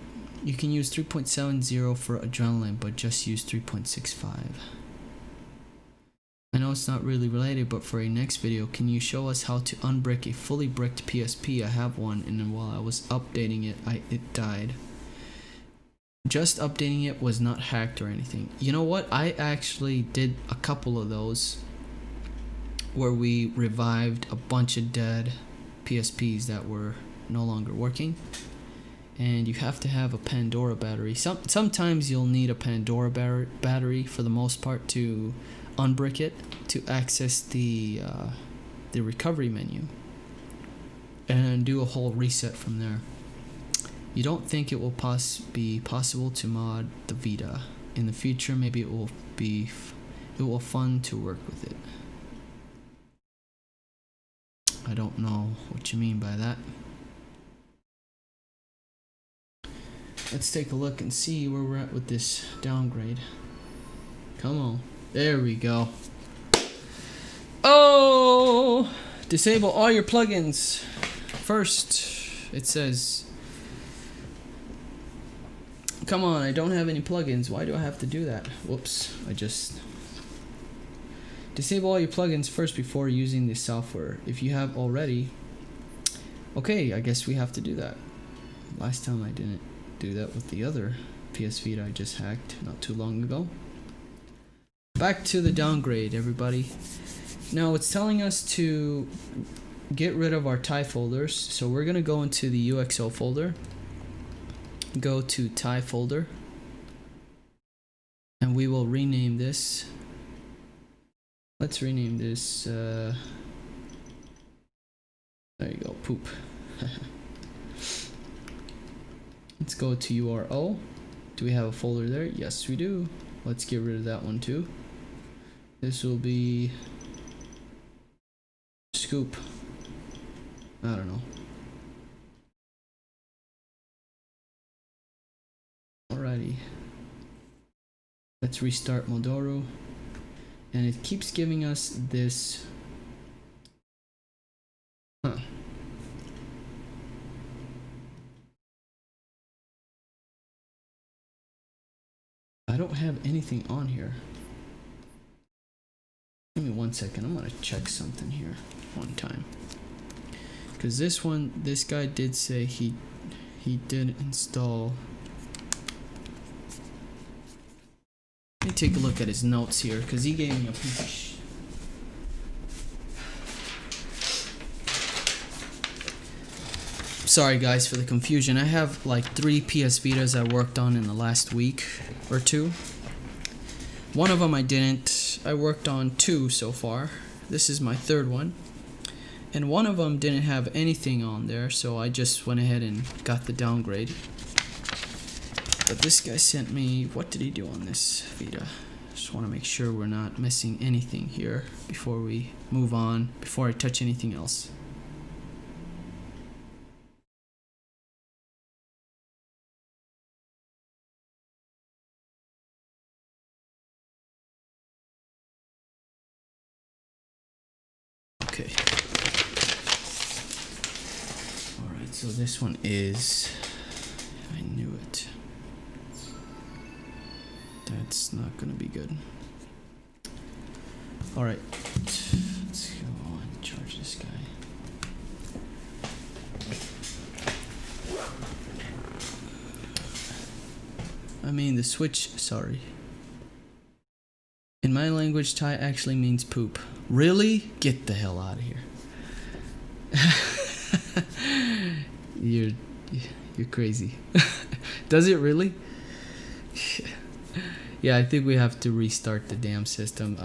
You can use 3.70 for Adrenaline, but just use 3.65. I know it's not really related, but for a next video, can you show us how to unbrick a fully bricked PSP? I have one, and then while I was updating it, it died. just updating it was not hacked or anything. You know what? I actually did a couple of those where we revived a bunch of dead PSPs that were no longer working. And you have to have a Pandora battery. Sometimes you'll need a Pandora battery for the most part to unbrick it to access the recovery menu and do a whole reset from there. You don't think it will be possible to mod the Vita in the future? Maybe it will be fun to work with it. I don't know what you mean by that. Let's take a look and see where we're at with this downgrade. Come on. There we go. Oh! Disable all your plugins. First, it says, come on, I don't have any plugins. Why do I have to do that? Whoops, disable all your plugins first before using the software. If you have already, okay, I guess we have to do that. Last time I didn't do that with the other PS Vita I just hacked not too long ago. Back to the downgrade, everybody. Now it's telling us to get rid of our TIE folders, so we're gonna go into the UXO folder, go to TIE folder, and we will rename this. Let's rename this, there you go, poop. Let's go to URL. Do we have a folder there? Yes, we do. Let's get rid of that one too. This will be scoop. I don't know. Alrighty. Let's restart Modoru. And it keeps giving us this. Huh. I don't have anything on here. Give me 1 second. I'm gonna check something here one time. Cause this guy did say he did install. Let me take a look at his notes here, because he gave me a piece of Sorry guys for the confusion. I have like 3 PS Vitas I worked on in the last week or two. One of them I didn't. I worked on 2 so far. This is my 3rd one. And one of them didn't have anything on there, so I just went ahead and got the downgrade. But this guy sent me, what did he do on this Vita? Just want to make sure we're not missing anything here before we move on, before I touch anything else. Okay. Alright, so this one is, I knew it. That's not gonna be good. Alright, let's go and charge this guy. I mean the switch, sorry. In my language, Thai actually means poop. Really? Get the hell out of here. You're crazy. Does it really? Yeah, I think we have to restart the damn system.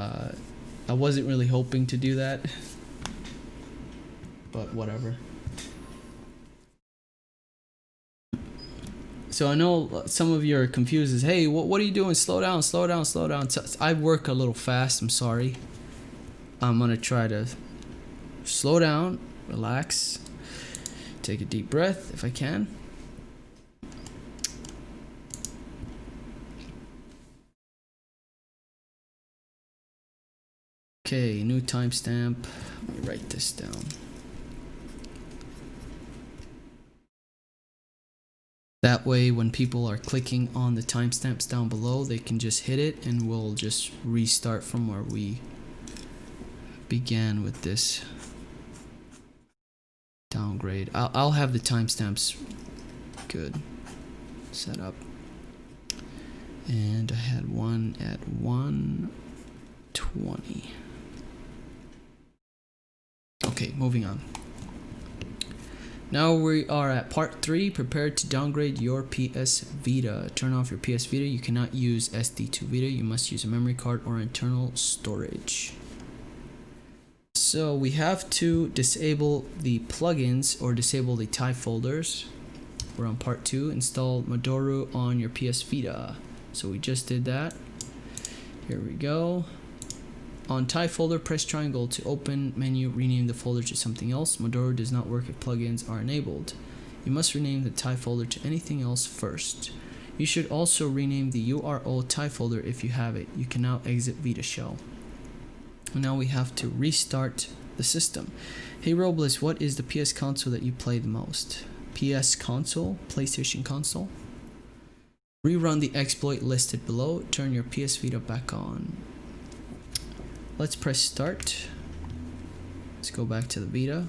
I wasn't really hoping to do that, but whatever. So I know some of you are confused as, hey, what are you doing? Slow down, slow down, slow down. So I work a little fast, I'm sorry. I'm gonna try to slow down, relax, take a deep breath if I can. Okay, new timestamp. Let me write this down. That way, when people are clicking on the timestamps down below, they can just hit it and we'll just restart from where we began with this downgrade. I'll have the timestamps good set up. and I had one at 120. Okay, moving on. Now we are at part 3. Prepare to downgrade your PS Vita. Turn off your PS Vita. You cannot use SD to Vita. You must use a memory card or internal storage. So we have to disable the plugins or disable the TIE folders. We're on part 2. Install Motherboard on your PS Vita. So we just did that. Here we go. On TIE folder, press triangle to open menu, rename the folder to something else. Motherboard does not work if plugins are enabled. You must rename the TIE folder to anything else first. You should also rename the URL TIE folder if you have it. You can now exit Vita shell. Now we have to restart the system. Hey Robles, what is the PS console that you play the most? PS console, PlayStation console. Rerun the exploit listed below. Turn your PS Vita back on. Let's press start. Let's go back to the Vita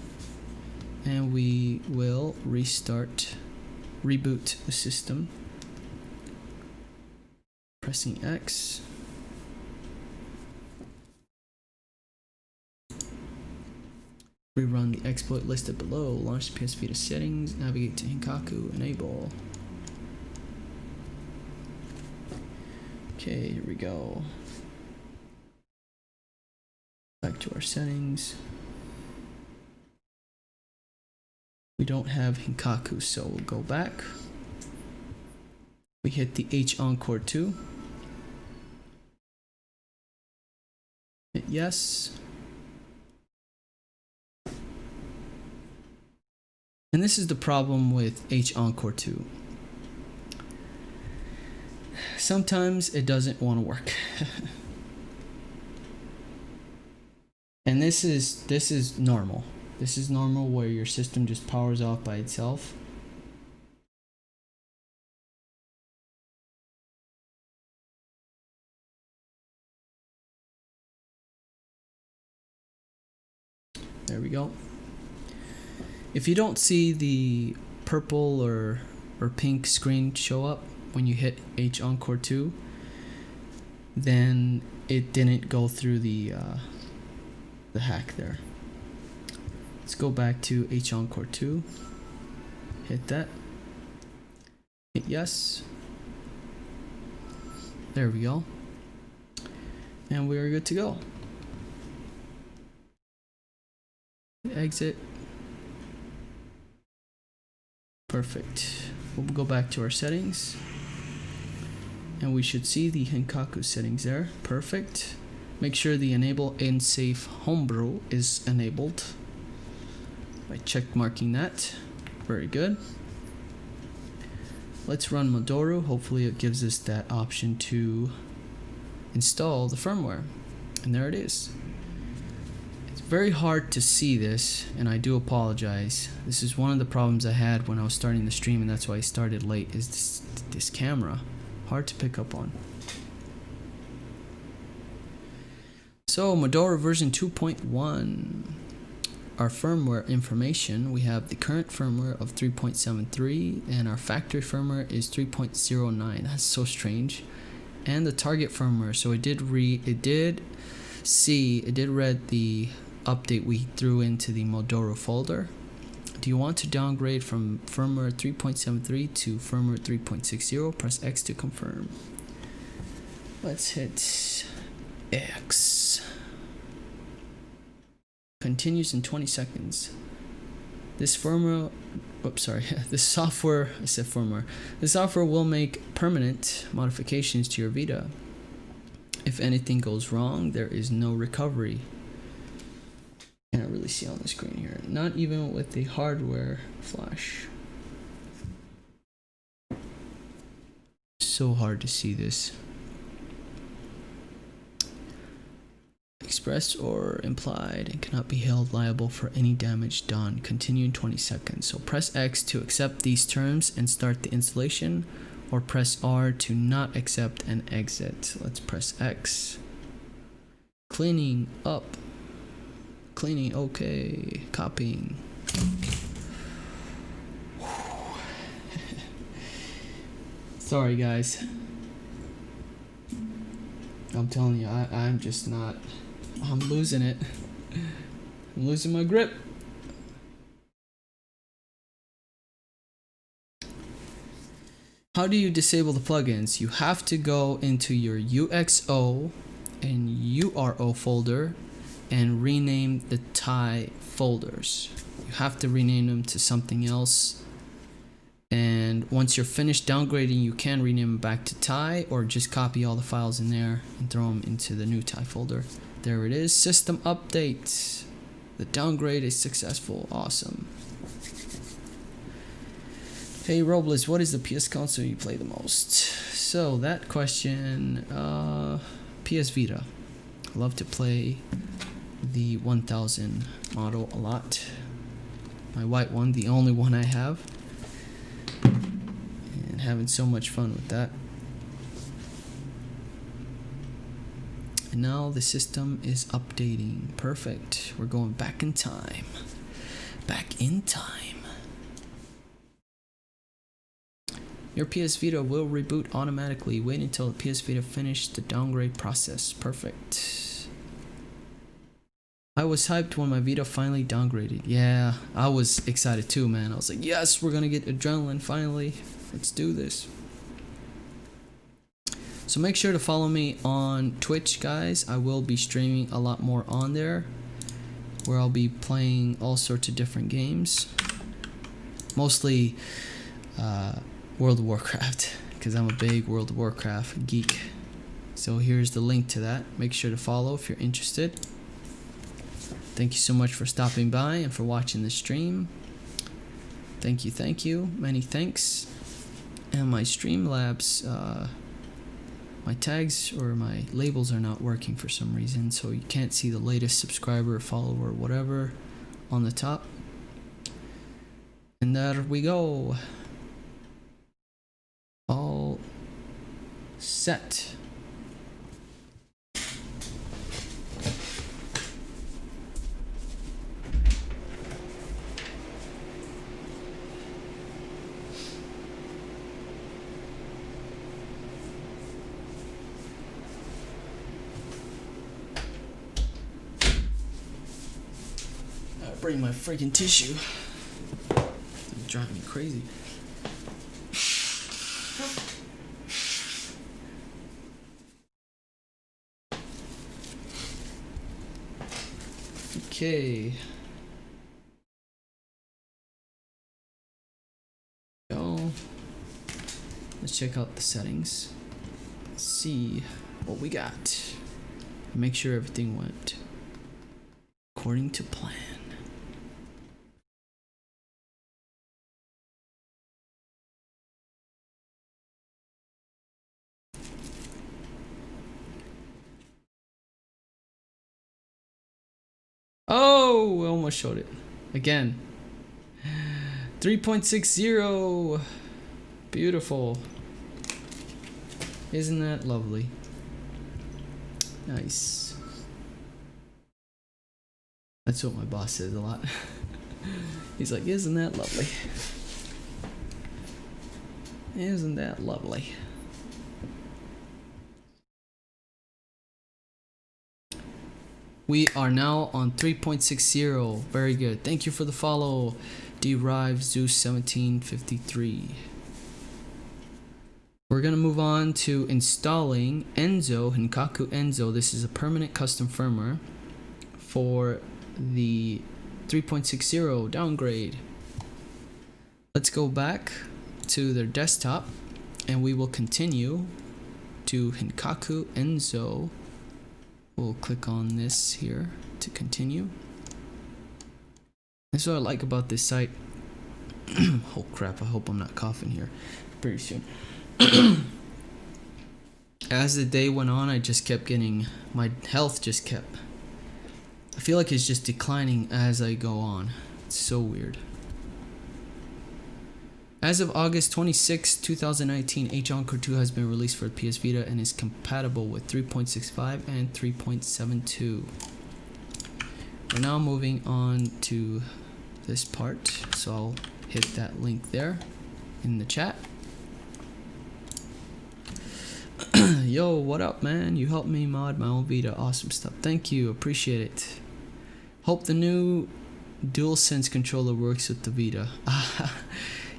and we will reboot the system. Pressing X. Rerun the exploit listed below. Launch the PS Vita settings. Navigate to Henkaku. Enable. Okay, here we go. Back to our settings. We don't have Henkaku, so we'll go back. We hit the H-encore 2. Hit yes. And this is the problem with H-encore 2. Sometimes it doesn't want to work. And this is normal. This is normal where your system just powers off by itself. There we go. If you don't see the purple or pink screen show up when you hit H-encore 2, then it didn't go through the hack there. Let's go back to H-encore 2. Hit that. Hit yes. There we go. And we are good to go. Exit. Perfect. We'll go back to our settings. And we should see the Henkaku settings there. Perfect. Make sure the enable unsafe homebrew is enabled by check marking that. Very good. Let's run Motherboard. Hopefully it gives us that option to install the firmware. And there it is. It's very hard to see this, and I do apologize. This is one of the problems I had when I was starting the stream, and that's why I started late, is this camera. Hard to pick up on. So Motherboard version 2.1. Our firmware information, we have the current firmware of 3.73 and our factory firmware is 3.09. That's so strange. And the target firmware, so it did read the update we threw into the Motherboard folder. Do you want to downgrade from firmware 3.73 to firmware 3.60? Press X to confirm. Let's hit X. Continues in 20 seconds. This firmware, this software, I said firmware. The software will make permanent modifications to your Vita. If anything goes wrong, there is no recovery. Can't really see on the screen here. Not even with the hardware flash. So hard to see this. Expressed or implied and cannot be held liable for any damage done. Continue in 20 seconds. So press X to accept these terms and start the installation, or press R to not accept and exit. Let's press X. Cleaning up. Cleaning, okay. Copying. Sorry guys. I'm telling you, I'm just not. I'm losing it. I'm losing my grip. How do you disable the plugins? You have to go into your UXO and URO folder and rename the TIE folders. You have to rename them to something else. And once you're finished downgrading, you can rename them back to TIE, or just copy all the files in there and throw them into the new TIE folder. There it is. System update. The downgrade is successful. Awesome. Hey Robles, what is the PS console you play the most? So that question, PS Vita. I love to play the 1000 model a lot. My white one, the only one I have. And having so much fun with that. And now the system is updating. Perfect. We're going back in time. Back in time. Your PS Vita will reboot automatically. Wait until the PS Vita finishes the downgrade process. Perfect. I was hyped when my Vita finally downgraded. Yeah, I was excited too, man. I was like, yes, we're gonna get adrenaline finally. Let's do this. So make sure to follow me on Twitch, guys. I will be streaming a lot more on there, where I'll be playing all sorts of different games. Mostly World of Warcraft, because I'm a big World of Warcraft geek. So here's the link to that. Make sure to follow if you're interested. Thank you so much for stopping by and for watching the stream. Thank you, many thanks. And my Streamlabs, my tags or my labels are not working for some reason, so you can't see the latest subscriber, follower, whatever on the top. And there we go. All set. I'll bring my freaking tissue. It's driving me crazy. Okay. Go. Let's check out the settings. Let's see what we got. Make sure everything went according to plan. Oh, I almost showed it. Again. 3.60. Beautiful. Isn't that lovely? Nice. That's what my boss says a lot. He's like, isn't that lovely? Isn't that lovely? We are now on 3.60. Very good. Thank you for the follow. Derive Zeus 1753. We're gonna move on to installing Enso, Henkaku Enso. This is a permanent custom firmware for the 3.60 downgrade. Let's go back to their desktop and we will continue to Henkaku Enso. We'll click on this here to continue. That's what I like about this site. Oh crap, I hope I'm not coughing here pretty soon. As the day went on, I just kept getting, my health just kept, I feel like it's just declining as I go on. It's so weird. As of August 26, 2019, H-encore 2 has been released for PS Vita and is compatible with 3.65 and 3.72. We're now moving on to this part, so I'll hit that link there in the chat. Yo, what up, man? You helped me mod my own Vita. Awesome stuff. Thank you. Appreciate it. Hope the new DualSense controller works with the Vita.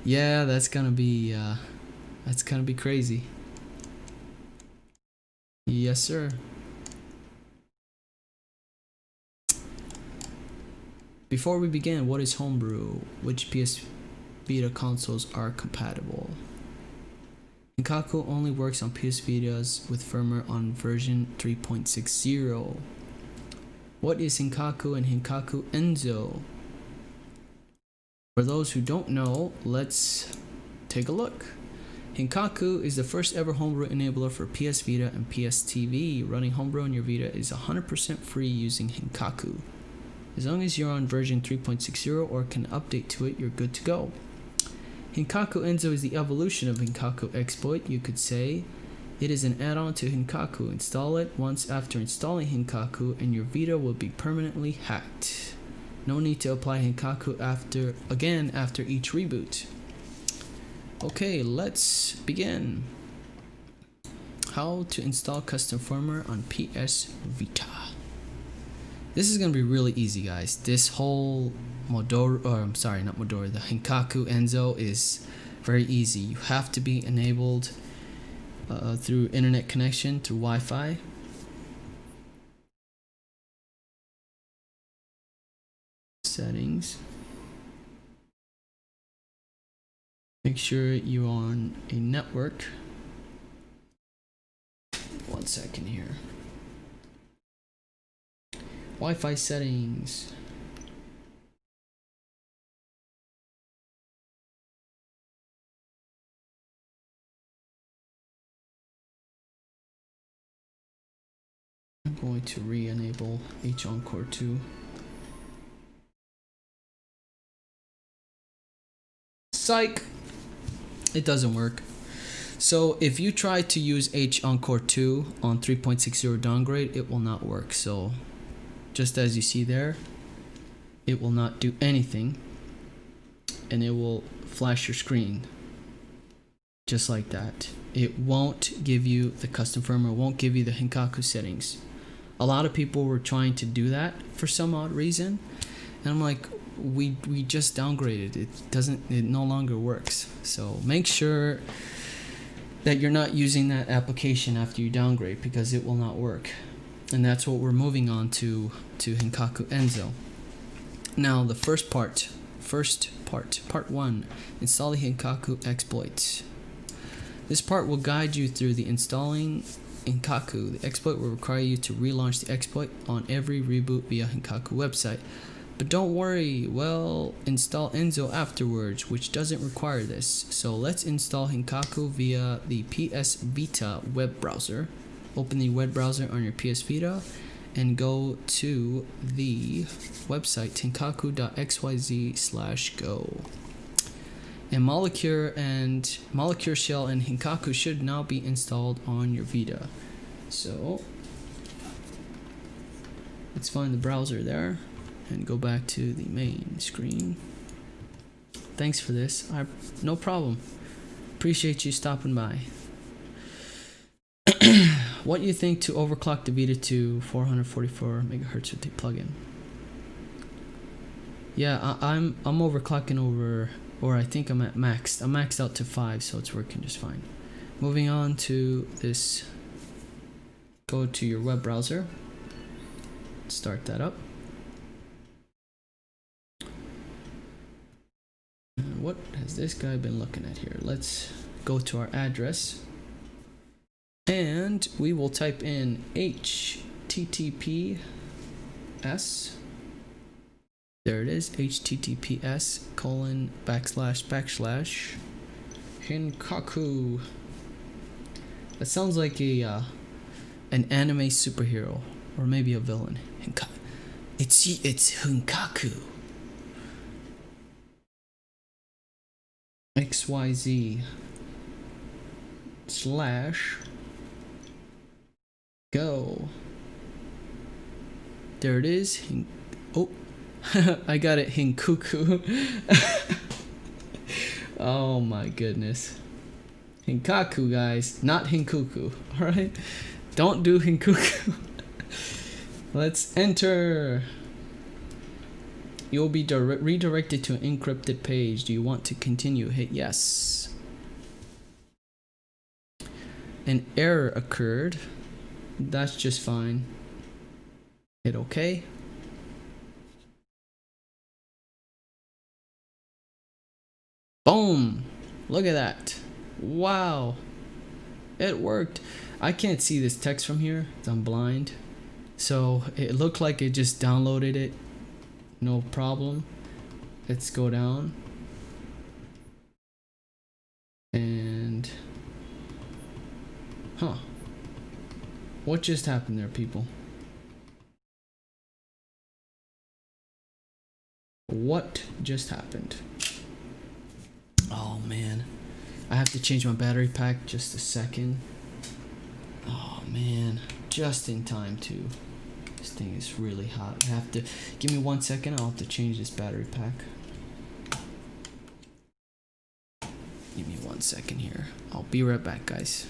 Yeah, that's gonna be crazy. Yes, sir. Before we begin, what is homebrew? Which PS Vita consoles are compatible? Henkaku only works on PS Vitas with firmware on version 3.60. What is Henkaku and Henkaku Enso? For those who don't know, let's take a look. Henkaku is the first ever homebrew enabler for PS Vita and PS TV. Running homebrew on your Vita is 100% free using Henkaku. As long as you're on version 3.60 or can update to it, you're good to go. Henkaku Enso is the evolution of Henkaku Exploit, you could say. It is an add-on to Henkaku. Install it once after installing Henkaku and your Vita will be permanently hacked. No need to apply Henkaku after each reboot. Okay, let's begin. How to install custom firmware on PS Vita. This is gonna be really easy, guys. This whole the Henkaku Enso is very easy. You have to be enabled through internet connection, through Wi-Fi. Settings. Make sure you're on a network. 1 second here. Wi-Fi settings. I'm going to re-enable H-encore 2. Psych! It doesn't work. So if you try to use H-encore 2 on 3.60 downgrade, it will not work. So just as you see there, it will not do anything and it will flash your screen just like that. It won't give you the custom firmware, won't give you the Henkaku settings. A lot of people were trying to do that for some odd reason, and I'm like, we just downgraded. It no longer works. So make sure that you're not using that application after you downgrade, because it will not work. And that's what we're moving on to Henkaku Enso. Now the part 1, install the Henkaku exploit. This part will guide you through the installing Henkaku. The exploit will require you to relaunch the exploit on every reboot via Henkaku website. But don't worry, we'll install Enso afterwards, which doesn't require this. So let's install Henkaku via the PS Vita web browser. Open the web browser on your PS Vita and go to the website henkaku.xyz/go. And Molecure Shell and Henkaku should now be installed on your Vita. So let's find the browser there and go back to the main screen. Thanks for this. No problem. Appreciate you stopping by. What do you think to overclock the Vita to 444 megahertz with the plugin? Yeah, I'm overclocking over, or I think I'm at maxed. I'm maxed out to 5, so it's working just fine. Moving on to this. Go to your web browser. Start that up. And what has this guy been looking at here? Let's go to our address. And we will type in HTTPS. There it is, https:// Henkaku. That sounds like an anime superhero, or maybe a villain. It's Henkaku. XYZ/go. There it is. Oh, I got it. Henkaku. Oh my goodness. Henkaku, guys, not Henkaku. All right, don't do Henkaku. Let's enter. You'll be redirected to an encrypted page. Do you want to continue? Hit yes. An error occurred. That's just fine. Hit OK. Boom! Look at that. Wow. It worked. I can't see this text from here. I'm blind. So it looked like it just downloaded it. No problem. Let's go down. And what just happened there, people? What just happened? Oh man, I have to change my battery pack. Just a second. Oh man, just in time too. This thing is really hot. I have to give me 1 second. I'll have to change this battery pack. Give me 1 second here. I'll be right back, guys.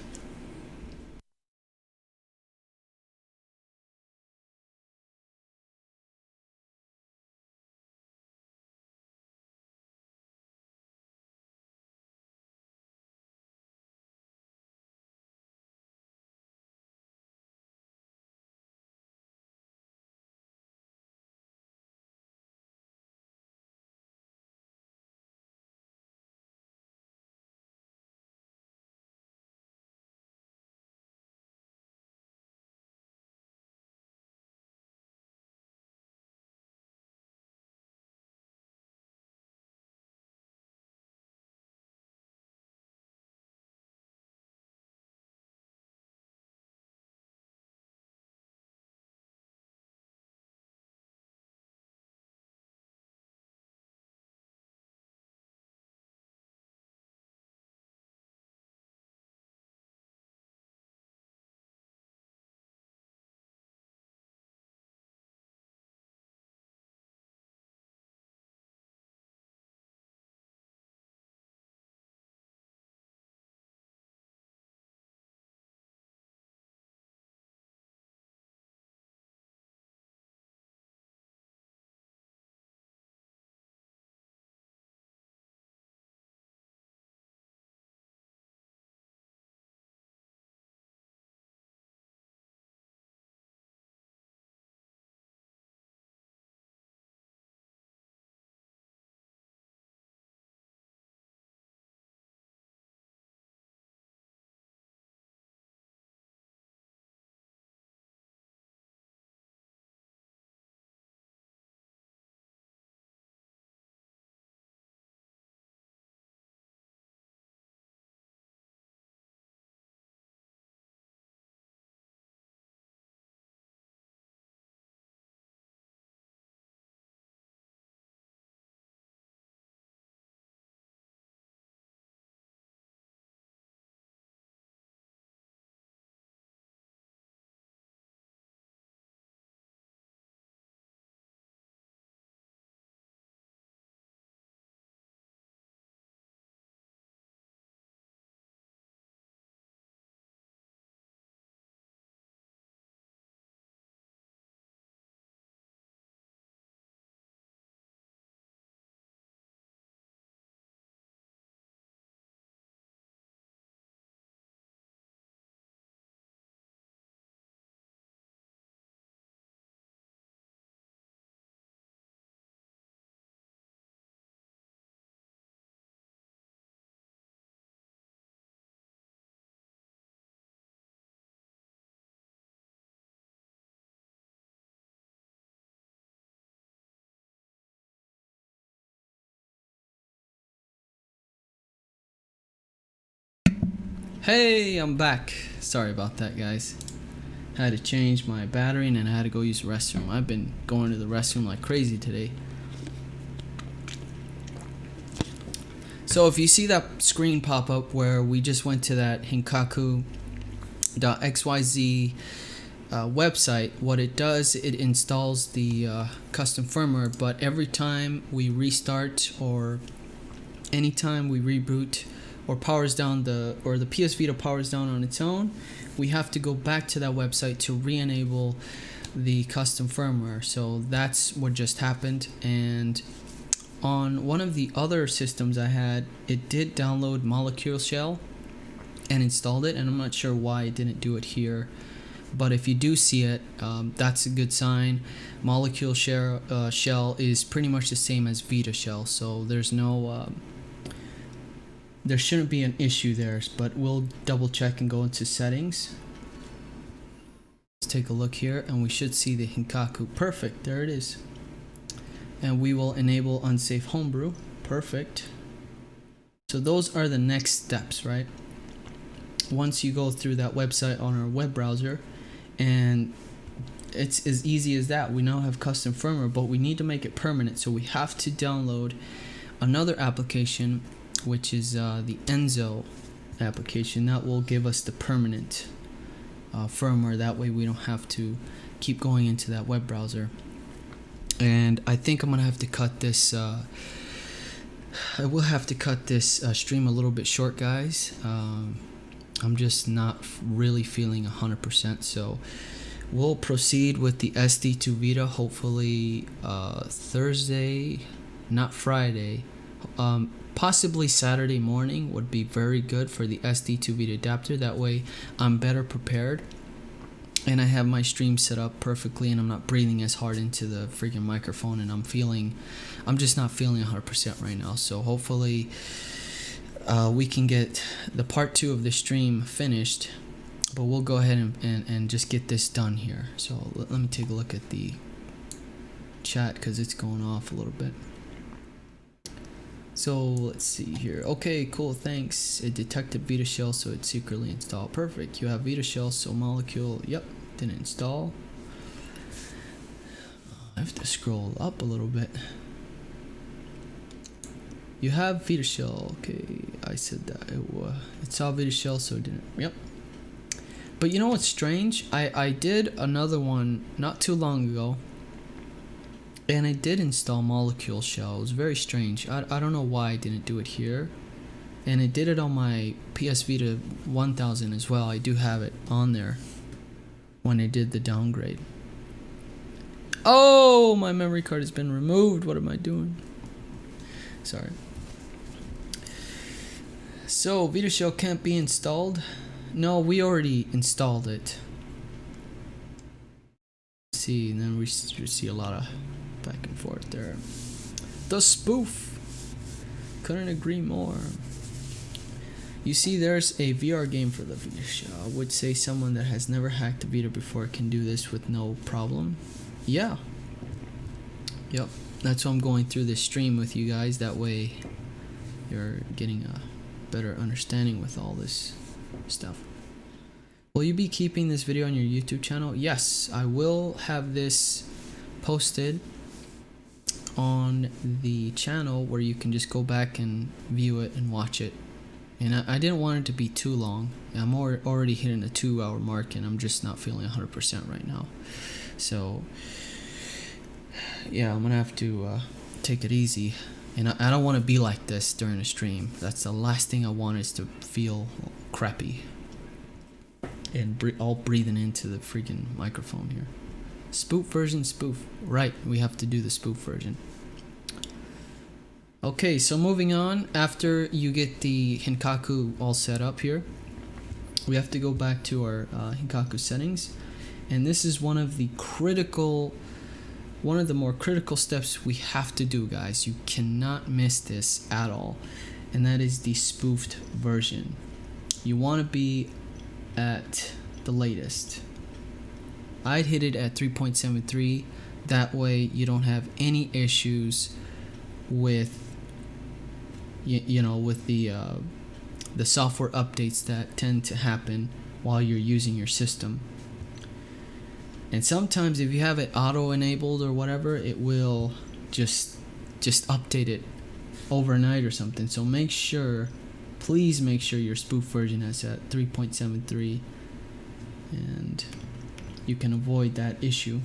Hey, I'm back. Sorry about that, guys. I had to change my battery and then I had to go use the restroom. I've been going to the restroom like crazy today. So if you see that screen pop up where we just went to that Henkaku.xyz website, what it does, it installs the custom firmware, but every time we restart or anytime we reboot, or powers down the PS Vita powers down on its own, we have to go back to that website to re-enable the custom firmware. So that's what just happened. And on one of the other systems I had, it did download Molecule Shell and installed it, and I'm not sure why it didn't do it here, but if you do see it, that's a good sign. Molecule Shell is pretty much the same as Vita Shell, so there's no there shouldn't be an issue there, but we'll double check and go into settings. Let's take a look here, and we should see the Henkaku. Perfect, there it is. And we will enable unsafe homebrew. Perfect. So those are the next steps, right? Once you go through that website on our web browser, and it's as easy as that. We now have custom firmware, but we need to make it permanent, so we have to download another application, which is the Enso application. That will give us the permanent firmware. That way we don't have to keep going into that web browser. And I think I'm gonna have to cut this I will have to cut this stream a little bit short, guys. I'm just not really feeling 100%, so we'll proceed with the SD to Vita hopefully Thursday, not Friday. Possibly Saturday morning would be very good for the SD to Vita adapter. That way I'm better prepared and I have my stream set up perfectly, and I'm not breathing as hard into the freaking microphone, and I'm just not feeling 100% right now. So hopefully we can get the part 2 of the stream finished, but we'll go ahead and just get this done here. So let me take a look at the chat because it's going off a little bit. So let's see here. Okay, cool, thanks. It detected Vita Shell, so it secretly installed. Perfect. You have Vita Shell, so Molecule, yep, didn't install. I have to scroll up a little bit. You have Vita Shell. Okay, I said that it saw Vita Shell, so it didn't. Yep. But you know what's strange? I did another one not too long ago, and I did install Molecule Shell. It was very strange. I don't know why I didn't do it here. And I did it on my PS Vita 1000 as well. I do have it on there when I did the downgrade. Oh, my memory card has been removed. What am I doing? Sorry. So, Vita Shell can't be installed. No, we already installed it. Let's see, and then we see a lot of back and forth there. The spoof. Couldn't agree more. You see, there's a VR game for the Vita Shell. I would say someone that has never hacked a Vita before can do this with no problem. Yeah. Yep. That's why I'm going through this stream with you guys. That way you're getting a better understanding with all this stuff. Will you be keeping this video on your YouTube channel? Yes, I will have this posted on the channel where you can just go back and view it and watch it. And I didn't want it to be too long. I'm already hitting the 2-hour mark, and I'm just not feeling 100% right now. So yeah, I'm gonna have to take it easy. And I don't want to be like this during the stream. That's the last thing I want, is to feel crappy and all breathing into the freaking microphone here. Spoof version, spoof. Right, we have to do the spoof version. Okay, so moving on. After you get the Henkaku all set up here, we have to go back to our Henkaku settings. And this is one of the more critical steps we have to do, guys. You cannot miss this at all. And that is the spoofed version. You want to be at the latest. I'd hit it at 3.73. That way you don't have any issues with with the software updates that tend to happen while you're using your system. And sometimes if you have it auto enabled or whatever, it will just update it overnight or something. So make sure, please make sure your spoof version is at 3.73, and you can avoid that issue.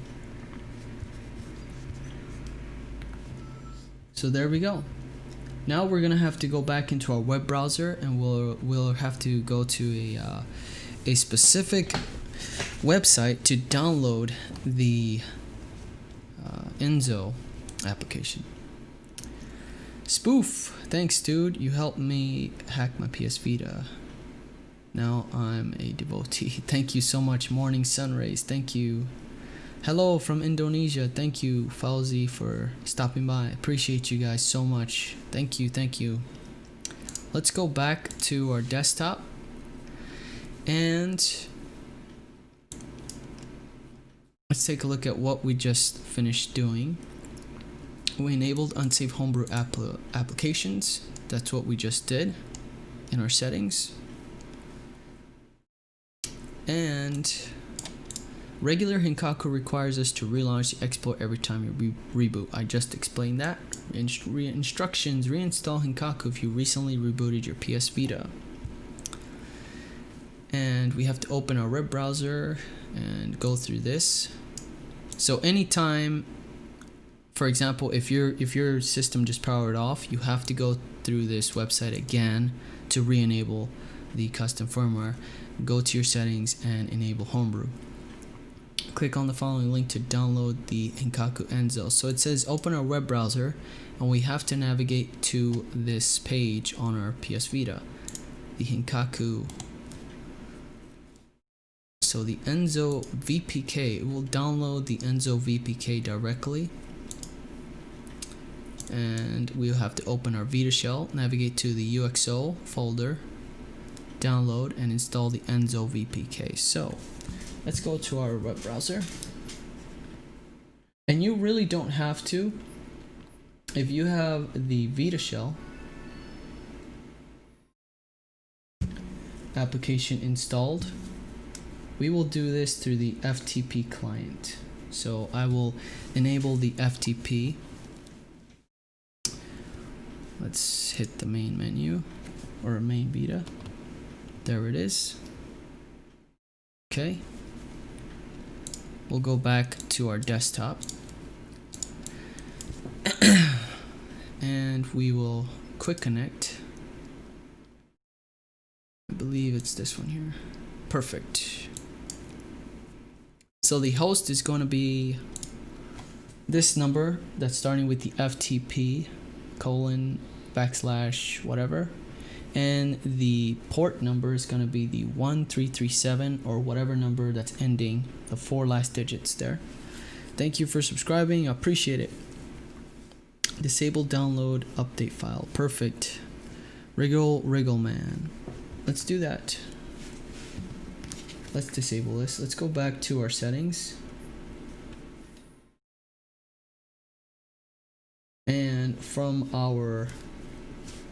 So there we go. Now we're gonna have to go back into our web browser, and we'll have to go to a specific website to download the Enso application. Spoof, thanks dude, you helped me hack my PS Vita. Now I'm a devotee. Thank you so much. Morning Sunrays, thank you. Hello from Indonesia, thank you Fauzi for stopping by. Appreciate you guys so much. Thank you, thank you. Let's go back to our desktop and let's take a look at what we just finished doing. We enabled unsafe homebrew applications. That's what we just did in our settings. And regular Henkaku requires us to relaunch the exploit every time you reboot. I just explained that. Instructions: reinstall Henkaku if you recently rebooted your PS Vita. And we have to open our web browser and go through this. So anytime, for example, if your system just powered off, you have to go through this website again to re-enable the custom firmware. Go to your settings and enable homebrew. Click on the following link to download the Henkaku Enso. So it says open our web browser, and we have to navigate to this page on our PS Vita, the Henkaku. So the Enso VPK, it will download the Enso VPK directly, and we'll have to open our Vita shell, navigate to the UXO folder, download and install the Enso VPK. So let's go to our web browser, and you really don't have to. If you have the Vita shell application installed, we will do this through the FTP client. So I will enable the FTP. Let's hit the main menu or main Vita. There it is. Okay. We'll go back to our desktop and we will quick connect. I believe it's this one here. Perfect. So the host is going to be this number that's starting with the FTP : / whatever, and the port number is going to be the 1337 or whatever number that's ending the 4 last digits there. Thank you for subscribing, I appreciate it. Disable download update file. Perfect. Wriggle man, let's do that. Let's disable this. Let's go back to our settings. And from our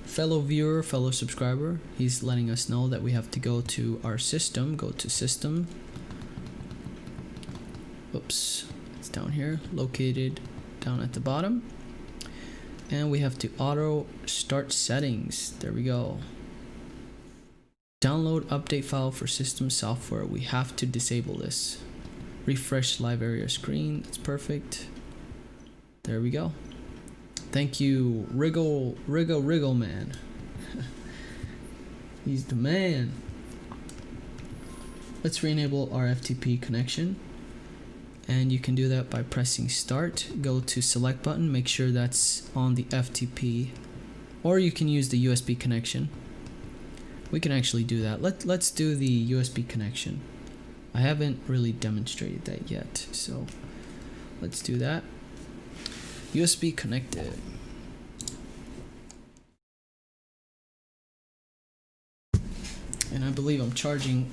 fellow viewer, fellow subscriber, he's letting us know that we have to go to our system. Go to system. Oops, it's down here, located down at the bottom. And we have to auto start settings. There we go. Download update file for system software. We have to disable this. Refresh live area screen. That's perfect. There we go. Thank you, Wriggle man. He's the man. Let's re-enable our FTP connection. And you can do that by pressing start. Go to select button. Make sure that's on the FTP. Or you can use the USB connection. We can actually do that. Let's do the USB connection. I haven't really demonstrated that yet, so let's do that. USB connected. And I believe I'm charging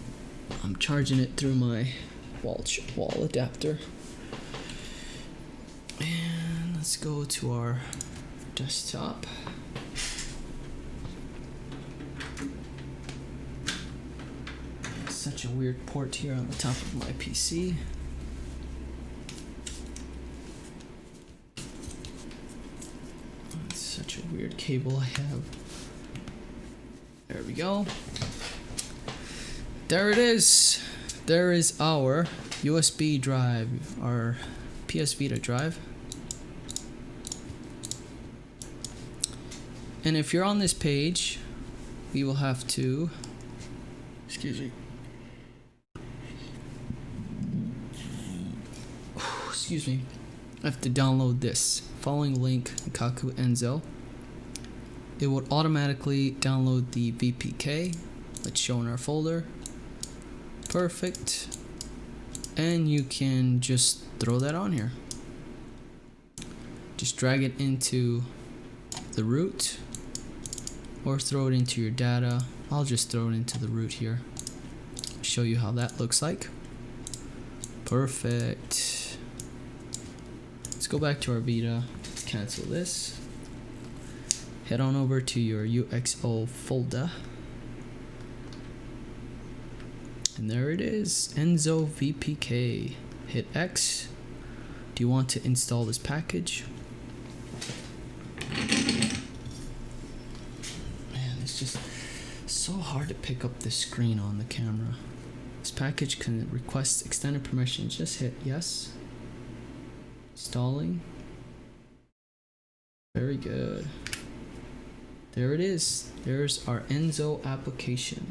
it through my wall adapter. And let's go to our desktop. Such a weird port here on the top of my PC. It's such a weird cable I have. There we go. There it is. There is our USB drive, our PS Vita drive. And if you're on this page, we will have to, excuse me, excuse me, I have to download this. Following link, Henkaku Enso. It will automatically download the VPK. Let's show in our folder. Perfect. And you can just throw that on here. Just drag it into the root or throw it into your data. I'll just throw it into the root here. Show you how that looks like. Perfect. Let's go back to our Vita. Let's cancel this. Head on over to your UXO folder. And there it is, Enso VPK. Hit X. Do you want to install this package? Man, it's just so hard to pick up the screen on the camera. This package can request extended permission. Just hit yes. Installing. Very good. There it is. There's our Enso application.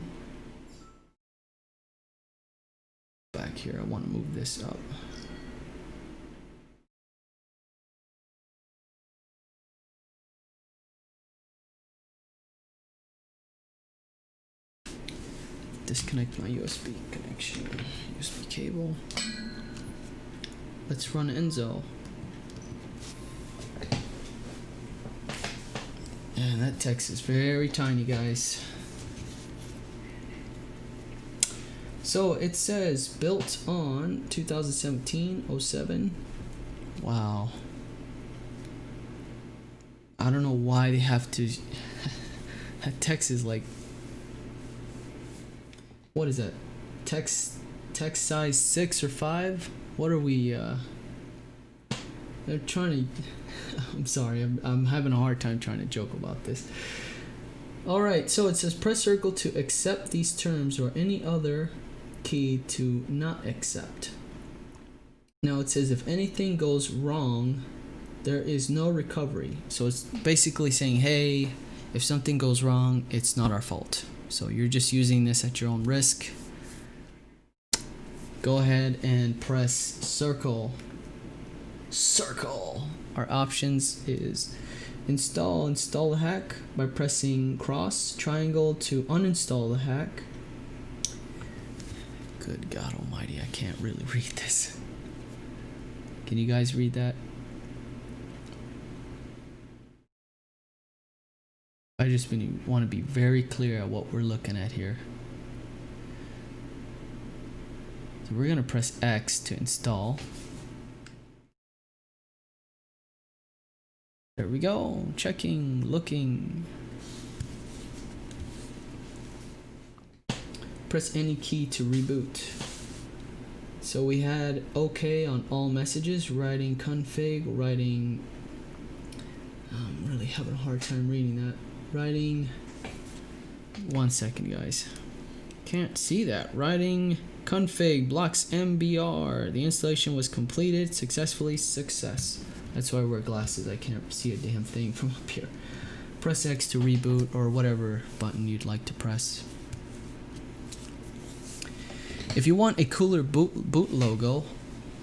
Back here, I want to move this up. Disconnect my USB connection, USB cable. Let's run Enso. And that text is very tiny, guys. So it says built on 2017-07. Wow. I don't know why they have to. That text is like, what is that? Text size 6 or 5? What are we? They're trying to. I'm sorry. I'm having a hard time trying to joke about this. All right. So it says press circle to accept these terms or any other key to not accept. Now it says if anything goes wrong, there is no recovery. So it's basically saying, hey, if something goes wrong, it's not our fault. So you're just using this at your own risk. Go ahead and press circle. Circle. Our options is install the hack by pressing cross, triangle to uninstall the hack. Good God Almighty, I can't really read this. Can you guys read that? I just want to be very clear at what we're looking at here. So we're going to press X to install. There we go. Checking, looking. Press any key to reboot. So we had OK on all messages, writing config, writing. I'm really having a hard time reading that. Writing. 1 second, guys. Can't see that. Writing config blocks MBR. The installation was completed successfully. Success. That's why I wear glasses. I can't see a damn thing from up here. Press X to reboot or whatever button you'd like to press. If you want a cooler boot logo,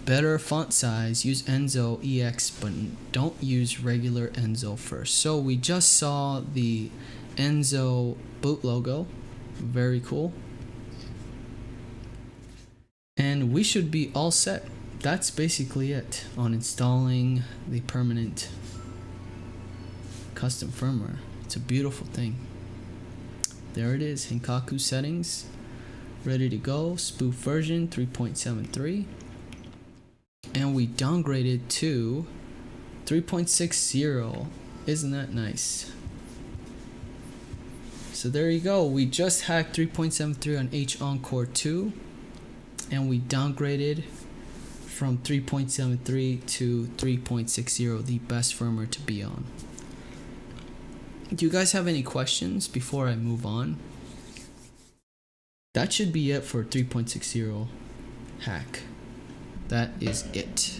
better font size, use Enso EX, but don't use regular Enso first. So we just saw the Enso boot logo. Very cool. And we should be all set. That's basically it on installing the permanent custom firmware. It's a beautiful thing. There it is, Henkaku settings. Ready to go. Spoof version 3.73. And we downgraded to 3.60. Isn't that nice? So there you go. We just hacked 3.73 on H-encore 2. And we downgraded from 3.73 to 3.60, the best firmware to be on. Do you guys have any questions before I move on? That should be it for 3.60 hack. That is it.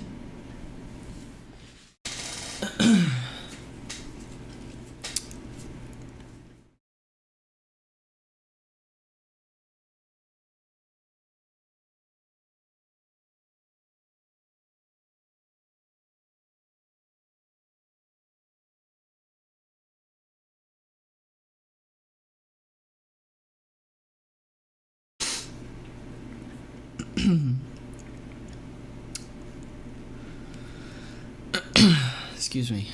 Excuse me.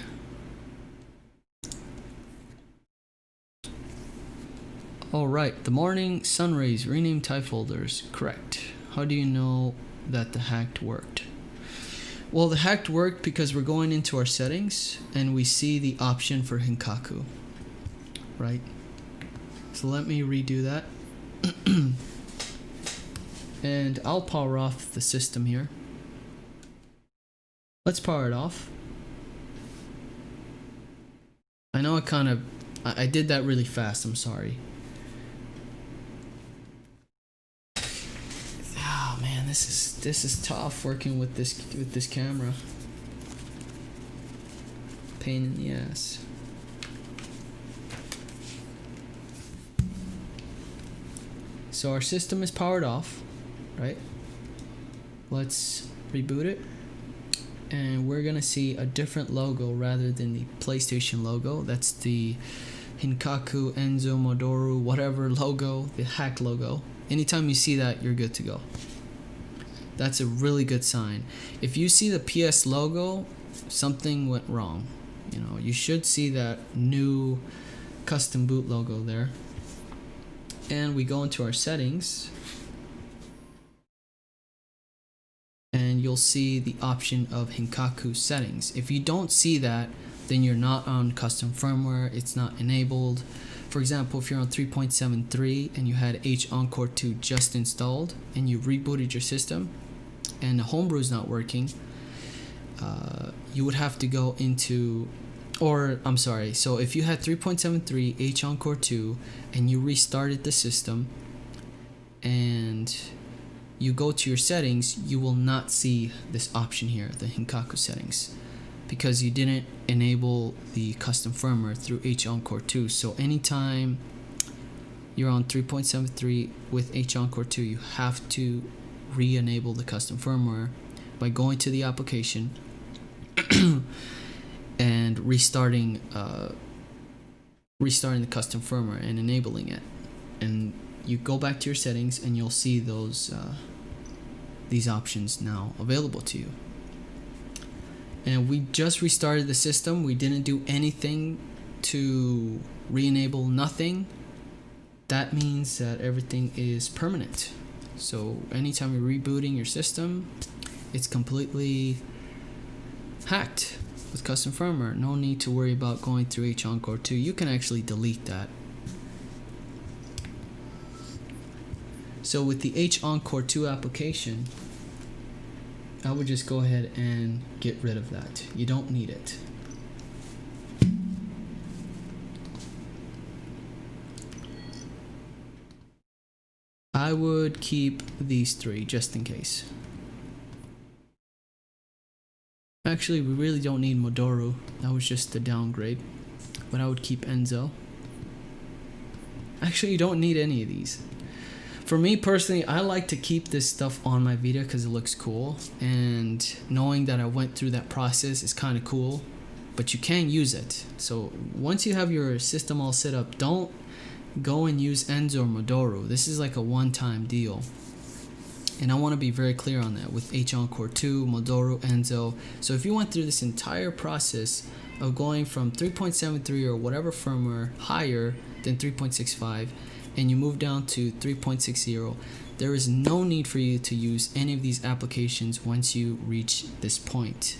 Alright, the morning sun rays rename type folders. Correct. How do you know that the hacked worked? Well, the hacked worked because we're going into our settings and we see the option for Henkaku. Right? So let me redo that. And I'll power off the system here. Let's power it off. I know I did that really fast, I'm sorry. Oh man, this is tough working with this camera. Pain in the ass. So our system is powered off, right? Let's reboot it. And we're gonna see a different logo rather than the PlayStation logo. That's the Henkaku, Enso, Modoru, whatever logo, the hack logo. Anytime you see that, you're good to go. That's a really good sign. If you see the PS logo, something went wrong. You know, you should see that new custom boot logo there. And we go into our settings. And you'll see the option of Henkaku settings. If you don't see that, then you're not on custom firmware, it's not enabled. For example, if you're on 3.73 and you had H-encore 2 just installed and you rebooted your system and the homebrew is not working, you would have to go into, or I'm sorry, so if you had 3.73 H-encore 2 and you restarted the system and you go to your settings, you will not see this option here, the Henkaku settings, because you didn't enable the custom firmware through H-encore 2. So anytime you're on 3.73 with H-encore 2, you have to re-enable the custom firmware by going to the application and restarting the custom firmware and enabling it. And you go back to your settings and you'll see these options now available to you. And we just restarted the system. We didn't do anything to re-enable, nothing. That means that everything is permanent. So anytime you're rebooting your system, it's completely hacked with custom firmware. No need to worry about going through H-encore 2. You can actually delete that. So with the H-encore 2 application, I would just go ahead and get rid of that. You don't need it. I would keep these three just in case. Actually, we really don't need Modoru. That was just the downgrade. But I would keep Enso. Actually, you don't need any of these. For me personally, I like to keep this stuff on my Vita because it looks cool, and knowing that I went through that process is kind of cool, but you can use it. So once you have your system all set up, don't go and use Enso or Modoru. This is like a one-time deal, and I want to be very clear on that with H-encore 2, Modoru, Enso. So if you went through this entire process of going from 3.73 or whatever firmware higher than 3.65 and you move down to 3.60, there is no need for you to use any of these applications once you reach this point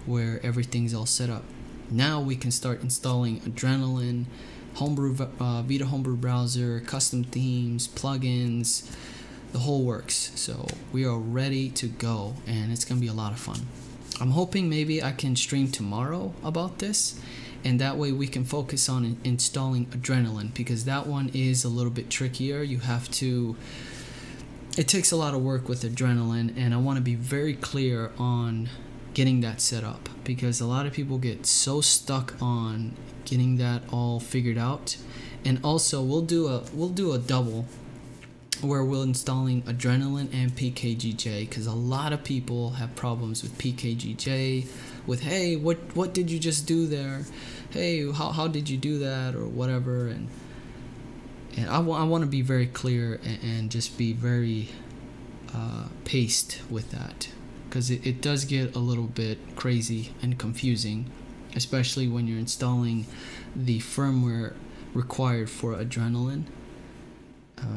where everything's all set up. Now we can start installing Adrenaline, homebrew, Vita homebrew browser, custom themes, plugins, the whole works. So we are ready to go, and it's gonna be a lot of fun. I'm hoping maybe I can stream tomorrow about this, and that way we can focus on installing Adrenaline, because that one is a little bit trickier. It takes a lot of work with Adrenaline, and I want to be very clear on getting that set up, because a lot of people get so stuck on getting that all figured out. And also we'll do a double where we're installing Adrenaline and PKGJ, because a lot of people have problems with PKGJ, with hey, what did you just do there, hey, how did you do that, or whatever. And I want to be very clear and just be very paced with that, because it does get a little bit crazy and confusing, especially when you're installing the firmware required for Adrenaline,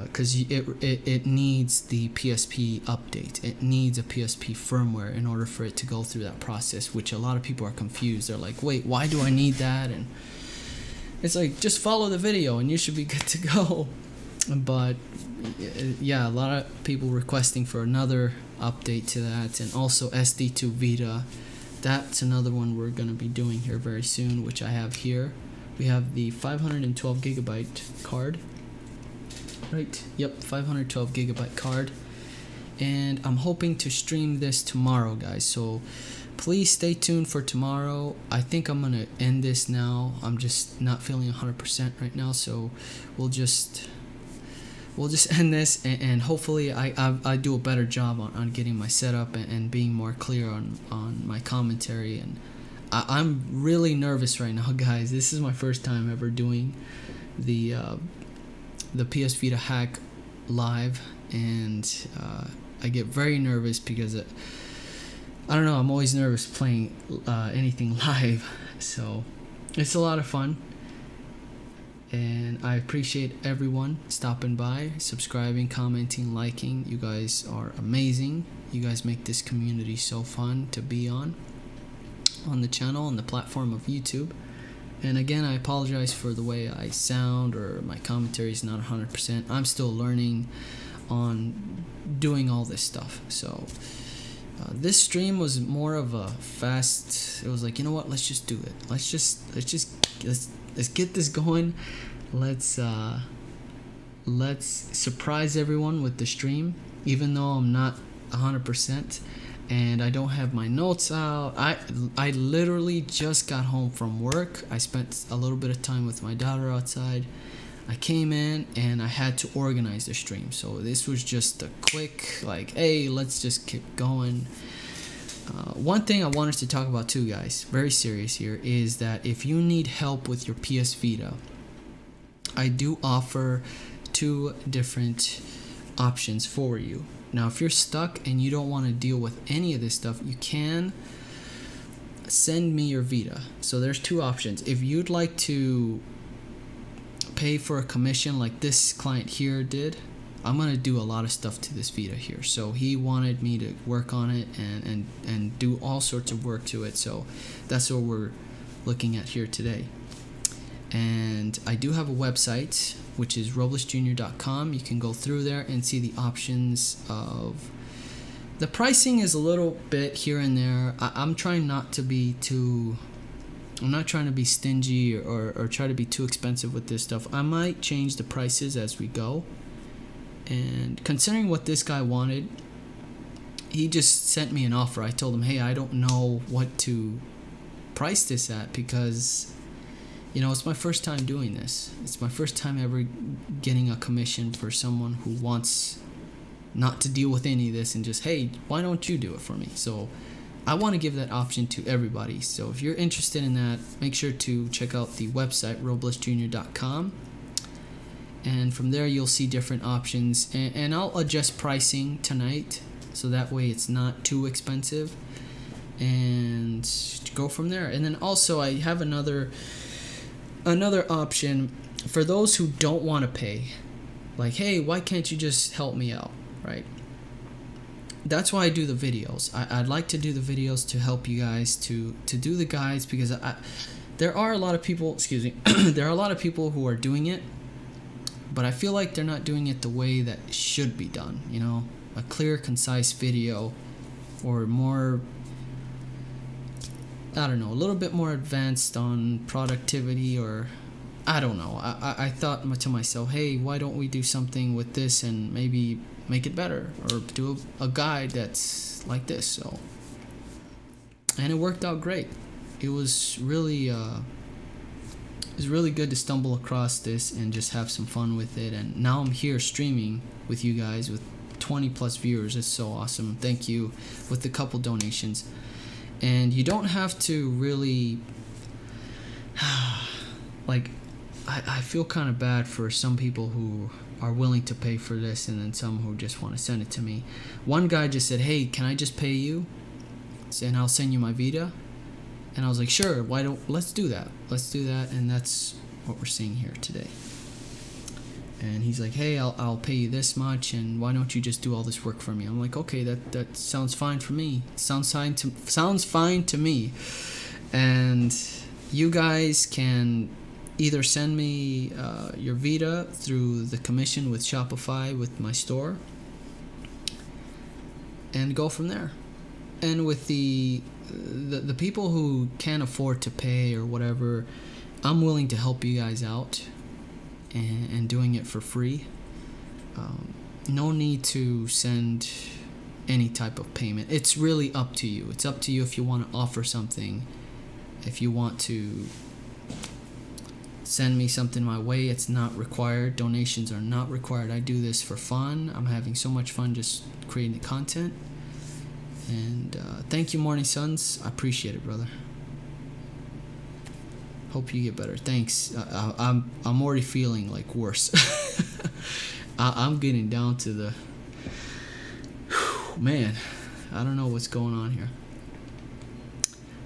because it needs the PSP update. It needs a PSP firmware in order for it to go through that process, which a lot of people are confused. They're like, wait, why do I need that? And it's like, just follow the video and you should be good to go. But yeah, a lot of people requesting for another update to that, and also SD2 Vita. That's another one we're going to be doing here very soon, which I have here. We have the 512 gigabyte card. Right, yep, 512 gigabyte card. And I'm hoping to stream this tomorrow, guys. So please stay tuned for tomorrow. I think I'm going to end this now. I'm just not feeling 100% right now, so we'll just end this, and hopefully I do a better job on getting my setup and being more clear on my commentary. And I'm really nervous right now, guys. This is my first time ever doing the PS Vita hack live, and I get very nervous because I don't know, I'm always nervous playing anything live, so it's a lot of fun. And I appreciate everyone stopping by, subscribing, commenting, liking. You guys are amazing. You guys make this community so fun to be on the channel, on the platform of YouTube. And again, I apologize for the way I sound, or my commentary is not 100%. I'm still learning on doing all this stuff. So this stream was more of a fast. It was like, you know what? Let's just do it. Let's get this going. Let's surprise everyone with the stream, even though I'm not 100% and I don't have my notes out. I literally just got home from work. I spent a little bit of time with my daughter outside. I came in and I had to organize the stream. So this was just a quick, like, hey, let's just keep going. One thing I wanted to talk about too, guys, very serious here, is that if you need help with your PS Vita, I do offer 2 different options for you. Now, if you're stuck and you don't want to deal with any of this stuff, you can send me your Vita. So there's 2 options. If you'd like to pay for a commission like this client here did, I'm gonna do a lot of stuff to this Vita here. So he wanted me to work on it and do all sorts of work to it. So that's what we're looking at here today. And I do have a website, which is roblesjr.com. You can go through there and see the options of the pricing is a little bit here and there. I'm trying not to be too, I'm not trying to be stingy or try to be too expensive with this stuff. I might change the prices as we go. And considering what this guy wanted, he just sent me an offer. I told him, hey, I don't know what to price this at, because, you know, it's my first time doing this. It's my first time ever getting a commission for someone who wants not to deal with any of this and just, hey, why don't you do it for me? So I want to give that option to everybody. So if you're interested in that, make sure to check out the website, roblesjr.com. And from there, you'll see different options. And I'll adjust pricing tonight, so that way it's not too expensive. And go from there. And then also, I have another option for those who don't want to pay. Like, hey, why can't you just help me out, right? That's why I do the videos. I'd like to do the videos to help you guys to do the guides, because there are a lot of people, excuse me, there are a lot of people who are doing it, but I feel like they're not doing it the way that it should be done, you know? A clear, concise video, or more, I don't know, a little bit more advanced on productivity, or I don't know. I thought to myself, hey, why don't we do something with this and maybe make it better, or do a guide that's like this. So, and it worked out great. It was really good to stumble across this and just have some fun with it. And now I'm here streaming with you guys with 20 plus viewers. It's so awesome. Thank you, with a couple donations. And you don't have to really like, I feel kind of bad for some people who are willing to pay for this, and then some who just want to send it to me. One guy just said, hey, can I just pay you and I'll send you my Vita? And I was like, sure, let's do that, and that's what we're seeing here today. And he's like, hey, I'll pay you this much, and why don't you just do all this work for me? I'm like, okay, that sounds fine for me. Sounds fine to me. And you guys can either send me your Vita through the commission with Shopify with my store, and go from there. And with the people who can't afford to pay or whatever, I'm willing to help you guys out and doing it for free. No need to send any type of payment. It's really up to you. It's up to you if you want to offer something. If you want to send me something my way, it's not required. Donations are not required. I do this for fun. I'm having so much fun just creating the content. And thank you, Morning Suns. I appreciate it, brother. Hope you get better. Thanks. I'm already feeling like worse. I'm getting down to the man. I don't know what's going on here.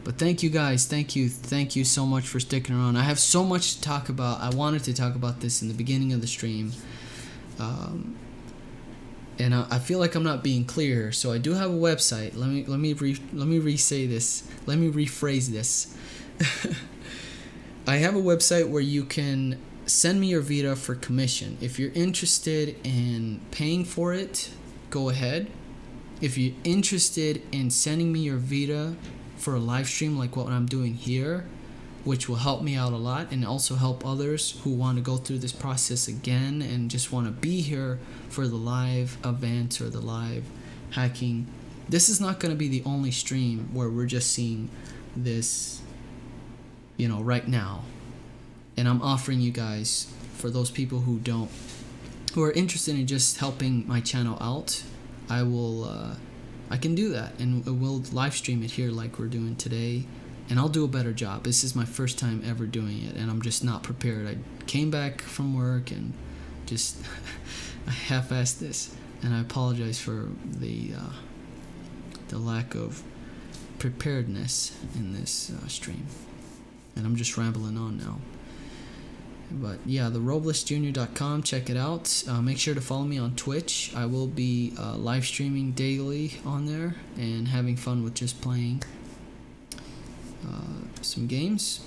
But thank you guys. Thank you so much for sticking around. I have so much to talk about. I wanted to talk about this in the beginning of the stream. And I feel like I'm not being clear. So I do have a website. Let me rephrase this. I have a website where you can send me your Vita for commission. If you're interested in paying for it, go ahead. If you're interested in sending me your Vita for a live stream like what I'm doing here, which will help me out a lot and also help others who want to go through this process again and just want to be here for the live events or the live hacking. This is not going to be the only stream where we're just seeing this, right now. And I'm offering you guys, for those people who are interested in just helping my channel out, I can do that, and we'll live stream it here like we're doing today, and I'll do a better job. This is my first time ever doing it, and I'm just not prepared. I came back from work and just I half-assed this, and I apologize for the lack of preparedness in this stream. And I'm just rambling on now. But yeah, the roblesjr.com, check it out. Make sure to follow me on Twitch. I will be live streaming daily on there and having fun with just playing some games.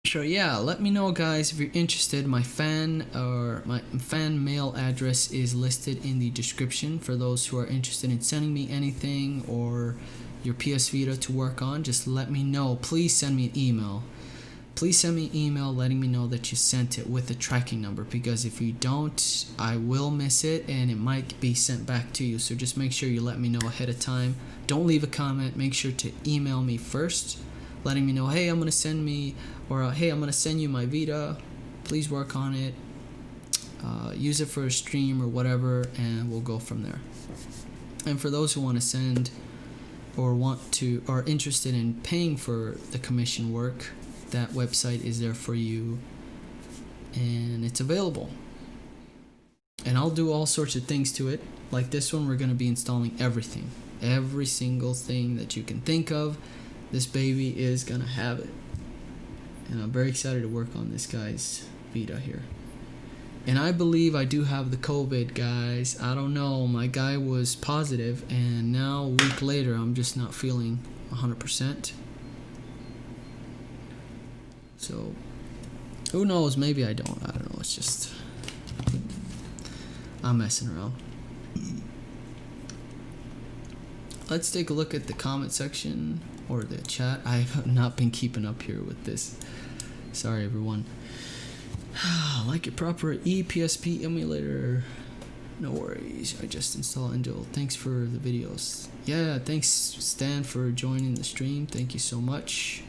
So yeah, let me know guys if you're interested. My fan mail address is listed in the description for those who are interested in sending me anything or your PS Vita to work on. Just let me know. Please send me an email. Please send me an email letting me know that you sent it with a tracking number, because if you don't, I will miss it and it might be sent back to you. So just make sure you let me know ahead of time. Don't leave a comment. Make sure to email me first, letting me know, hey, I'm going to send me, or hey, I'm going to send you my Vita. Please work on it. Use it for a stream or whatever, and we'll go from there. And for those who want to send or are interested in paying for the commission work, that website is there for you and it's available. And I'll do all sorts of things to it. Like this one, we're going to be installing everything. Every single thing that you can think of, this baby is going to have it. And I'm very excited to work on this guy's Vita here. And I believe I do have the COVID, guys. I don't know. My guy was positive, and now a week later, I'm just not feeling 100%. So, who knows? Maybe I don't. I don't know. It's just, I'm messing around. Let's take a look at the comment section or the chat. I have not been keeping up here with this. Sorry, everyone. Like a proper ePSP emulator. No worries. I just installed Enso. Thanks for the videos. Yeah, thanks Stan for joining the stream. Thank you so much.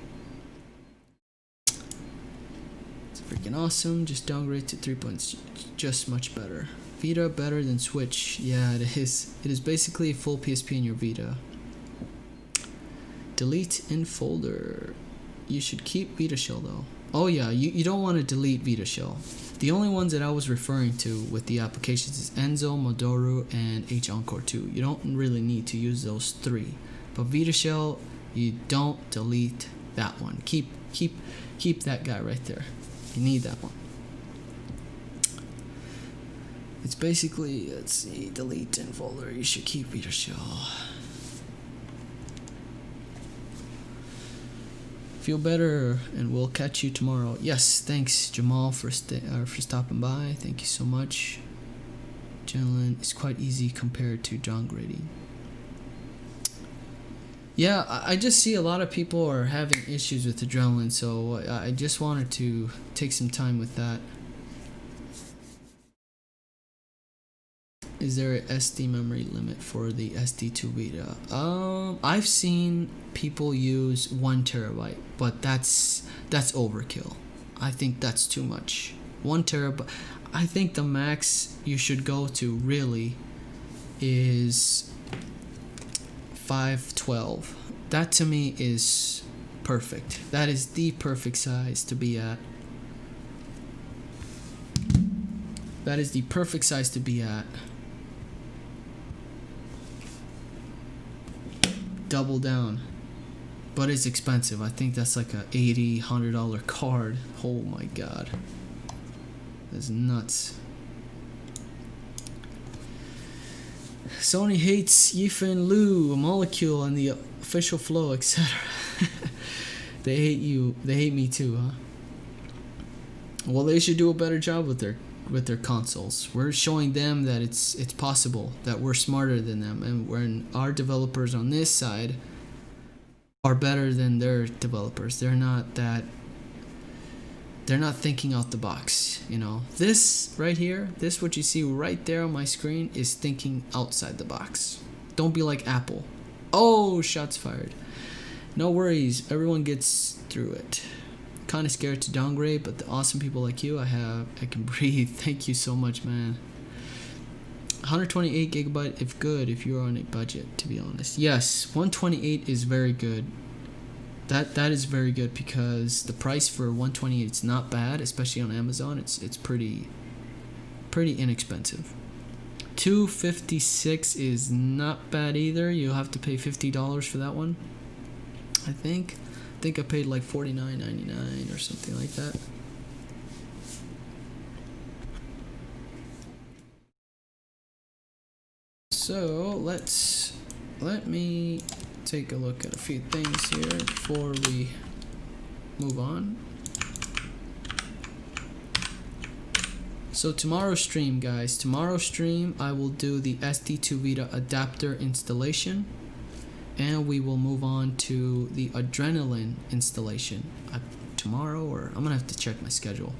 It's freaking awesome. Just downgrade to 3 points. Just much better. Vita better than Switch. Yeah, it is. It is basically a full PSP in your Vita. Delete in folder. you should keep Vita Shell though. Oh yeah, you don't want to delete Vita Shell. The only ones that I was referring to with the applications is Enso, Motherboard, and H-encore 2. You don't really need to use those three. But Vita Shell, you don't delete that one. Keep that guy right there. You need that one. It's basically, let's see, delete in folder. You should keep Vita Shell. Feel better, and we'll catch you tomorrow. Yes, thanks Jamal for stopping by. Thank you so much. Gentlemen, it's quite easy compared to downgrading. Yeah, I just see a lot of people are having issues with Adrenaline, so I just wanted to take some time with that. Is there a SD memory limit for the SD to Vita? I've seen people use 1 terabyte, but that's overkill. I think that's too much. 1 terabyte. I think the max you should go to really is 512. That to me is perfect. That is the perfect size to be at. That is the perfect size to be at. Double down, but it's expensive. I think that's like a $80-$100 card. Oh my god, that's nuts. Sony hates Yifan Lu, Molecule, and the official flow, etc. They hate you. They hate me too, huh? Well, they should do a better job with their consoles. We're showing them that it's possible, that we're smarter than them, and when our developers on this side are better than their developers. They're not thinking out the box, you know. This right here, this what you see right there on my screen is thinking outside the box. Don't be like Apple. Oh, shots fired. No worries, everyone gets through it. Kind of scared to downgrade, but the awesome people like you I can breathe. Thank you so much, man. 128 gigabyte if good, if you're on a budget, to be honest. Yes, 128 is very good. That is very good, because the price for 128 is not bad, especially on Amazon. It's pretty inexpensive. 256 is not bad either. You'll have to pay $50 for that one, I think I paid like $49.99 or something like that. So let me take a look at a few things here before we move on. So tomorrow's stream, guys, tomorrow's stream I will do the SD to Vita adapter installation, and we will move on to the Adrenaline installation tomorrow, or I'm gonna have to check my schedule.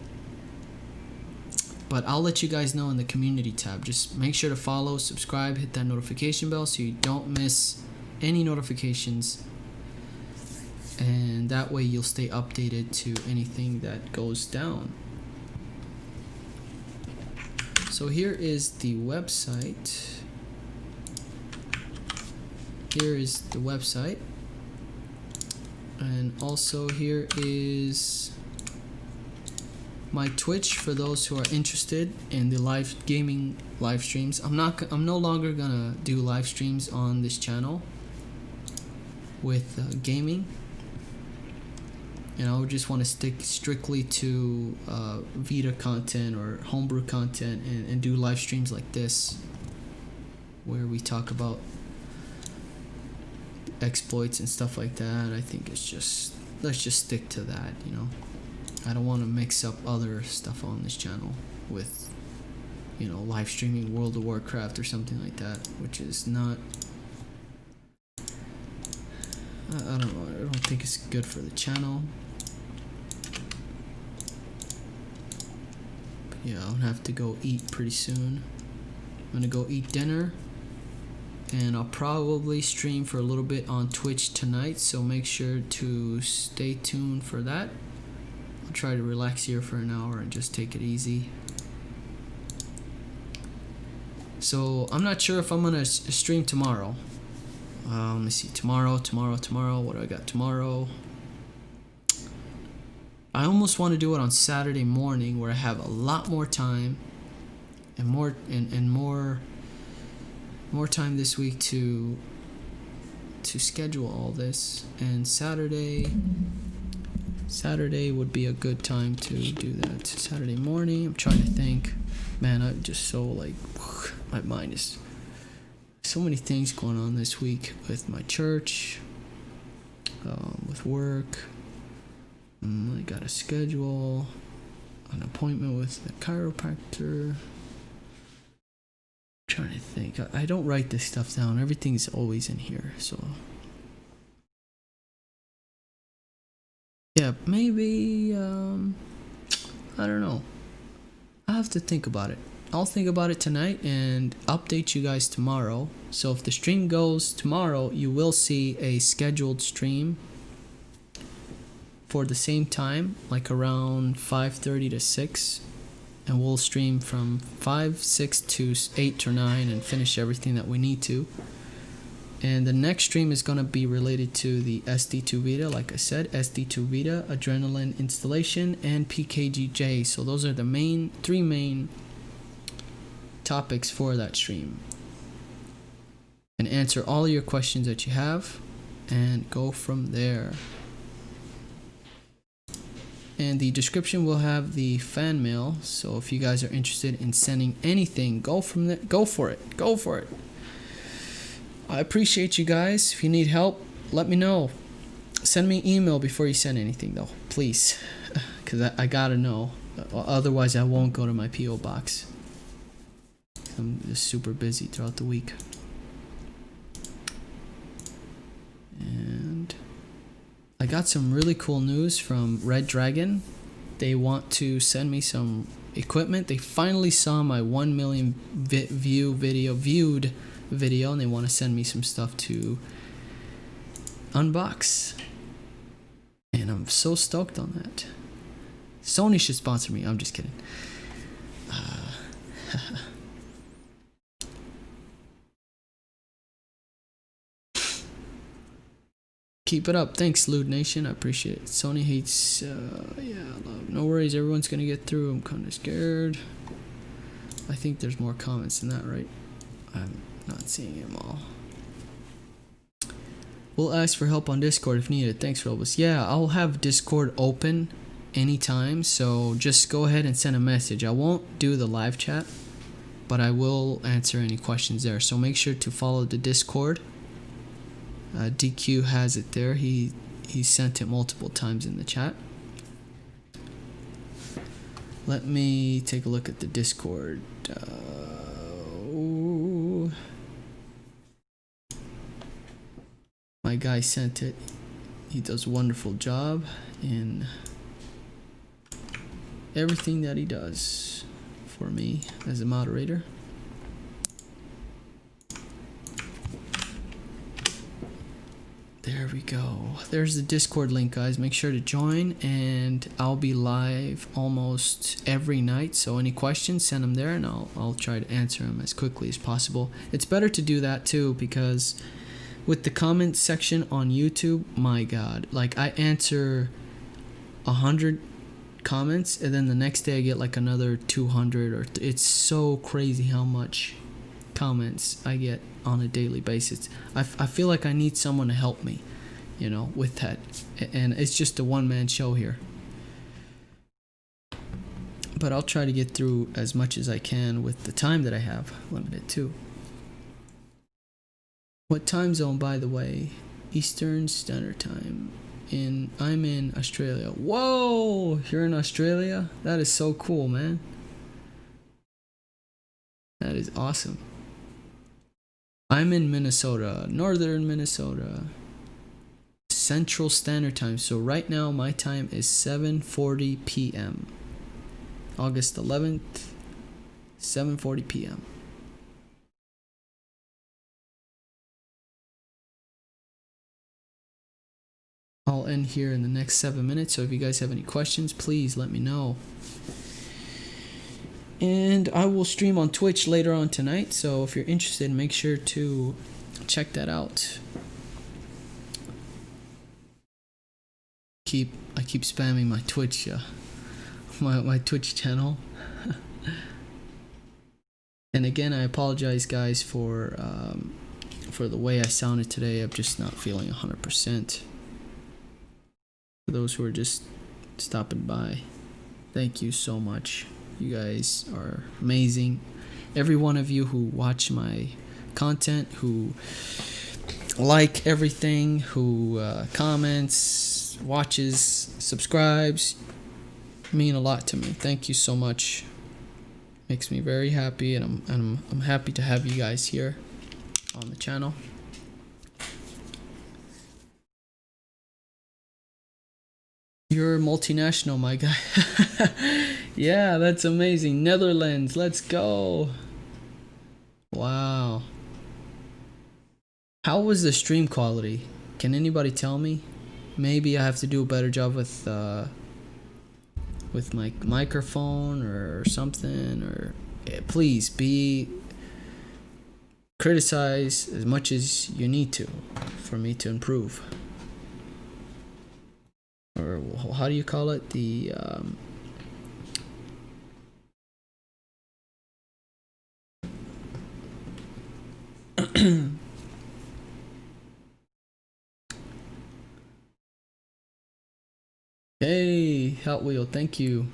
But I'll let you guys know in the community tab. Just make sure to follow, subscribe, hit that notification bell so you don't miss any notifications. And that way you'll stay updated to anything that goes down. So here is the website. Here is the website, and also here is my Twitch for those who are interested in the gaming live streams. I'm no longer gonna do live streams on this channel with gaming, and I would just want to stick strictly to Vita content or homebrew content, and do live streams like this where we talk about exploits and stuff like that. I think it's just, let's just stick to that, you know. I don't want to mix up other stuff on this channel with, you know, live streaming World of Warcraft or something like that, which is not, I don't know, I don't think it's good for the channel. But yeah, I'll have to go eat pretty soon. I'm gonna go eat dinner, and I'll probably stream for a little bit on Twitch tonight, so make sure to stay tuned for that. I'll try to relax here for an hour and just take it easy. So I'm not sure if I'm gonna stream tomorrow. Let me see, tomorrow, what do I got tomorrow? I almost want to do it on Saturday morning where I have a lot more time and more time this week to schedule all this. And Saturday would be a good time to do that. Saturday morning. I'm trying to think. Man, I'm just so like my mind is so many things going on this week with my church, with work. I got a schedule, an appointment with the chiropractor. I'm trying to think. I don't write this stuff down. Everything's always in here. So yeah, maybe I don't know. I have to think about it. I'll think about it tonight and update you guys tomorrow. So if the stream goes tomorrow, you will see a scheduled stream for the same time, like around 5:30 to 6, and we'll stream from 5, 6 to 8 or 9 and finish everything that we need to. And the next stream is going to be related to the SD2 Vita, like I said, SD2 Vita, Adrenaline installation, and PKGJ. So those are the three main topics for that stream. And answer all your questions that you have and go from there. And the description will have the fan mail, so if you guys are interested in sending anything, go from there. Go for it. Go for it. I appreciate you guys. If you need help, let me know. Send me an email before you send anything, though, please, because I gotta know. Otherwise, I won't go to my PO box. I'm just super busy throughout the week. And I got some really cool news from Redragon. They want to send me some equipment. They finally saw my 1 million viewed video, and they want to send me some stuff to unbox. And I'm so stoked on that. Sony should sponsor me. I'm just kidding. Keep it up. Thanks, Lude Nation. I appreciate it. Sony hates, no worries. Everyone's going to get through. I'm kind of scared. I think there's more comments than that, right? I'm not seeing them all. We'll ask for help on Discord if needed. Thanks, Robles. Yeah, I'll have Discord open anytime, so just go ahead and send a message. I won't do the live chat, but I will answer any questions there. So make sure to follow the Discord. DQ has it there. He sent it multiple times in the chat. Let me take a look at the Discord. My guy sent it. He does a wonderful job in everything that he does for me as a moderator. There we go. There's the Discord link, guys. Make sure to join, and I'll be live almost every night. So any questions, send them there, and I'll try to answer them as quickly as possible. It's better to do that too, because with the comment section on YouTube, my God, like I answer 100 comments, and then the next day I get like another 200, it's so crazy how much comments I get on a daily basis. I feel like I need someone to help me, with that, and it's just a one-man show here. But I'll try to get through as much as I can with the time that I have, limited too. What time zone, by the way? Eastern Standard Time. I'm in Australia. Whoa, you're in Australia? That is so cool, man. That is awesome. I'm in Minnesota, northern Minnesota, Central Standard Time. So right now my time is 7:40 p.m. August 11th, 7:40 p.m. I'll end here in the next 7 minutes. So if you guys have any questions, please let me know. And I will stream on Twitch later on tonight, so if you're interested, make sure to check that out. I keep spamming my Twitch my Twitch channel. And again, I apologize guys for the way I sounded today. I'm just not feeling 100%. For those who are just stopping by, thank you so much. You guys are amazing. Every one of you who watch my content, who like everything, who comments, watches, subscribes, mean a lot to me. Thank you so much. Makes me very happy, and I'm happy to have you guys here on the channel. You're multinational, my guy. Yeah, that's amazing. Netherlands, let's go. Wow. How was the stream quality? Can anybody tell me? Maybe I have to do a better job with my microphone or something, or please criticize as much as you need to for me to improve. Or how do you call it? The hey, Hot Wheel, thank you.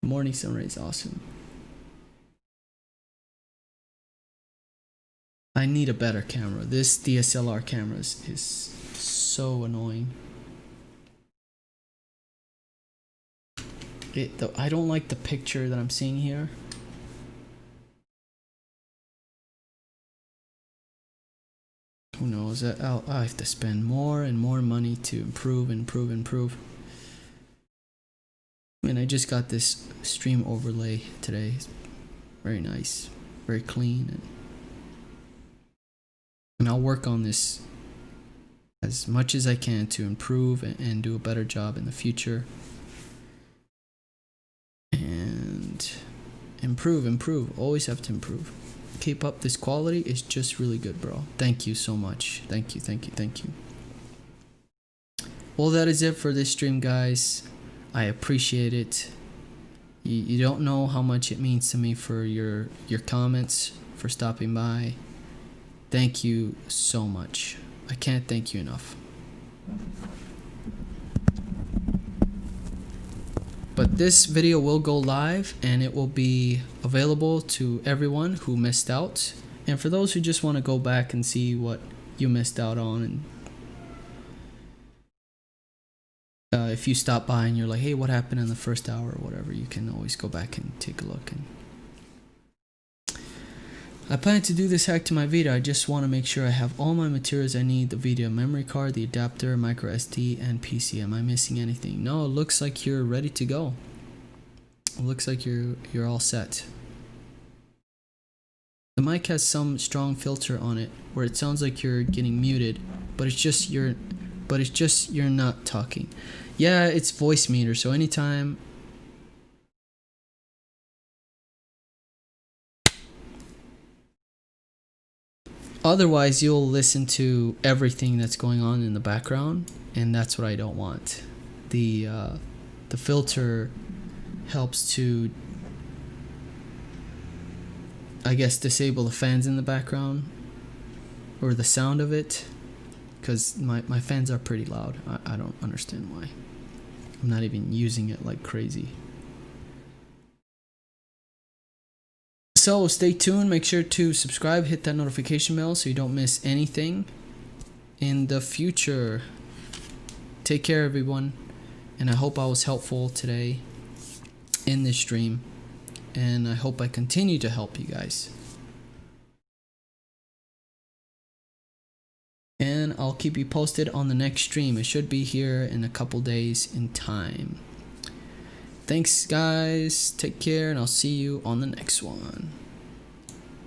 Morning sunrise, awesome. I need a better camera. This DSLR camera is so annoying. I don't like the picture that I'm seeing here. Who knows? I have to spend more and more money to improve. I mean, I just got this stream overlay today. It's very nice, very clean, and I'll work on this as much as I can to improve and do a better job in the future. And improve. Always have to improve. Keep up this quality. It's just really good, bro. Thank you so much. Thank you. Well, that is it for this stream, guys. I appreciate it. You don't know how much it means to me for your comments, for stopping by. Thank you so much. I can't thank you enough. But this video will go live, and it will be available to everyone who missed out, and for those who just want to go back and see what you missed out on. And if you stop by and you're like, hey, what happened in the first hour or whatever, you can always go back and take a look. And I plan to do this hack to my Vita. I just want to make sure I have all my materials I need: the Vita memory card, the adapter, micro SD, and PC. Am I missing anything? No, it looks like you're ready to go. It looks like you're all set. The mic has some strong filter on it where it sounds like you're getting muted, but it's just you're not talking. Yeah, it's voice meter, so anytime otherwise you'll listen to everything that's going on in the background, and that's what I don't want. The filter helps to, I guess, disable the fans in the background or the sound of it, because my fans are pretty loud. I don't understand why. I'm not even using it like crazy. So stay tuned, make sure to subscribe, hit that notification bell so you don't miss anything in the future. Take care, everyone, and I hope I was helpful today in this stream, and I hope I continue to help you guys. And I'll keep you posted on the next stream. It should be here in a couple days in time. Thanks, guys. Take care, and I'll see you on the next one.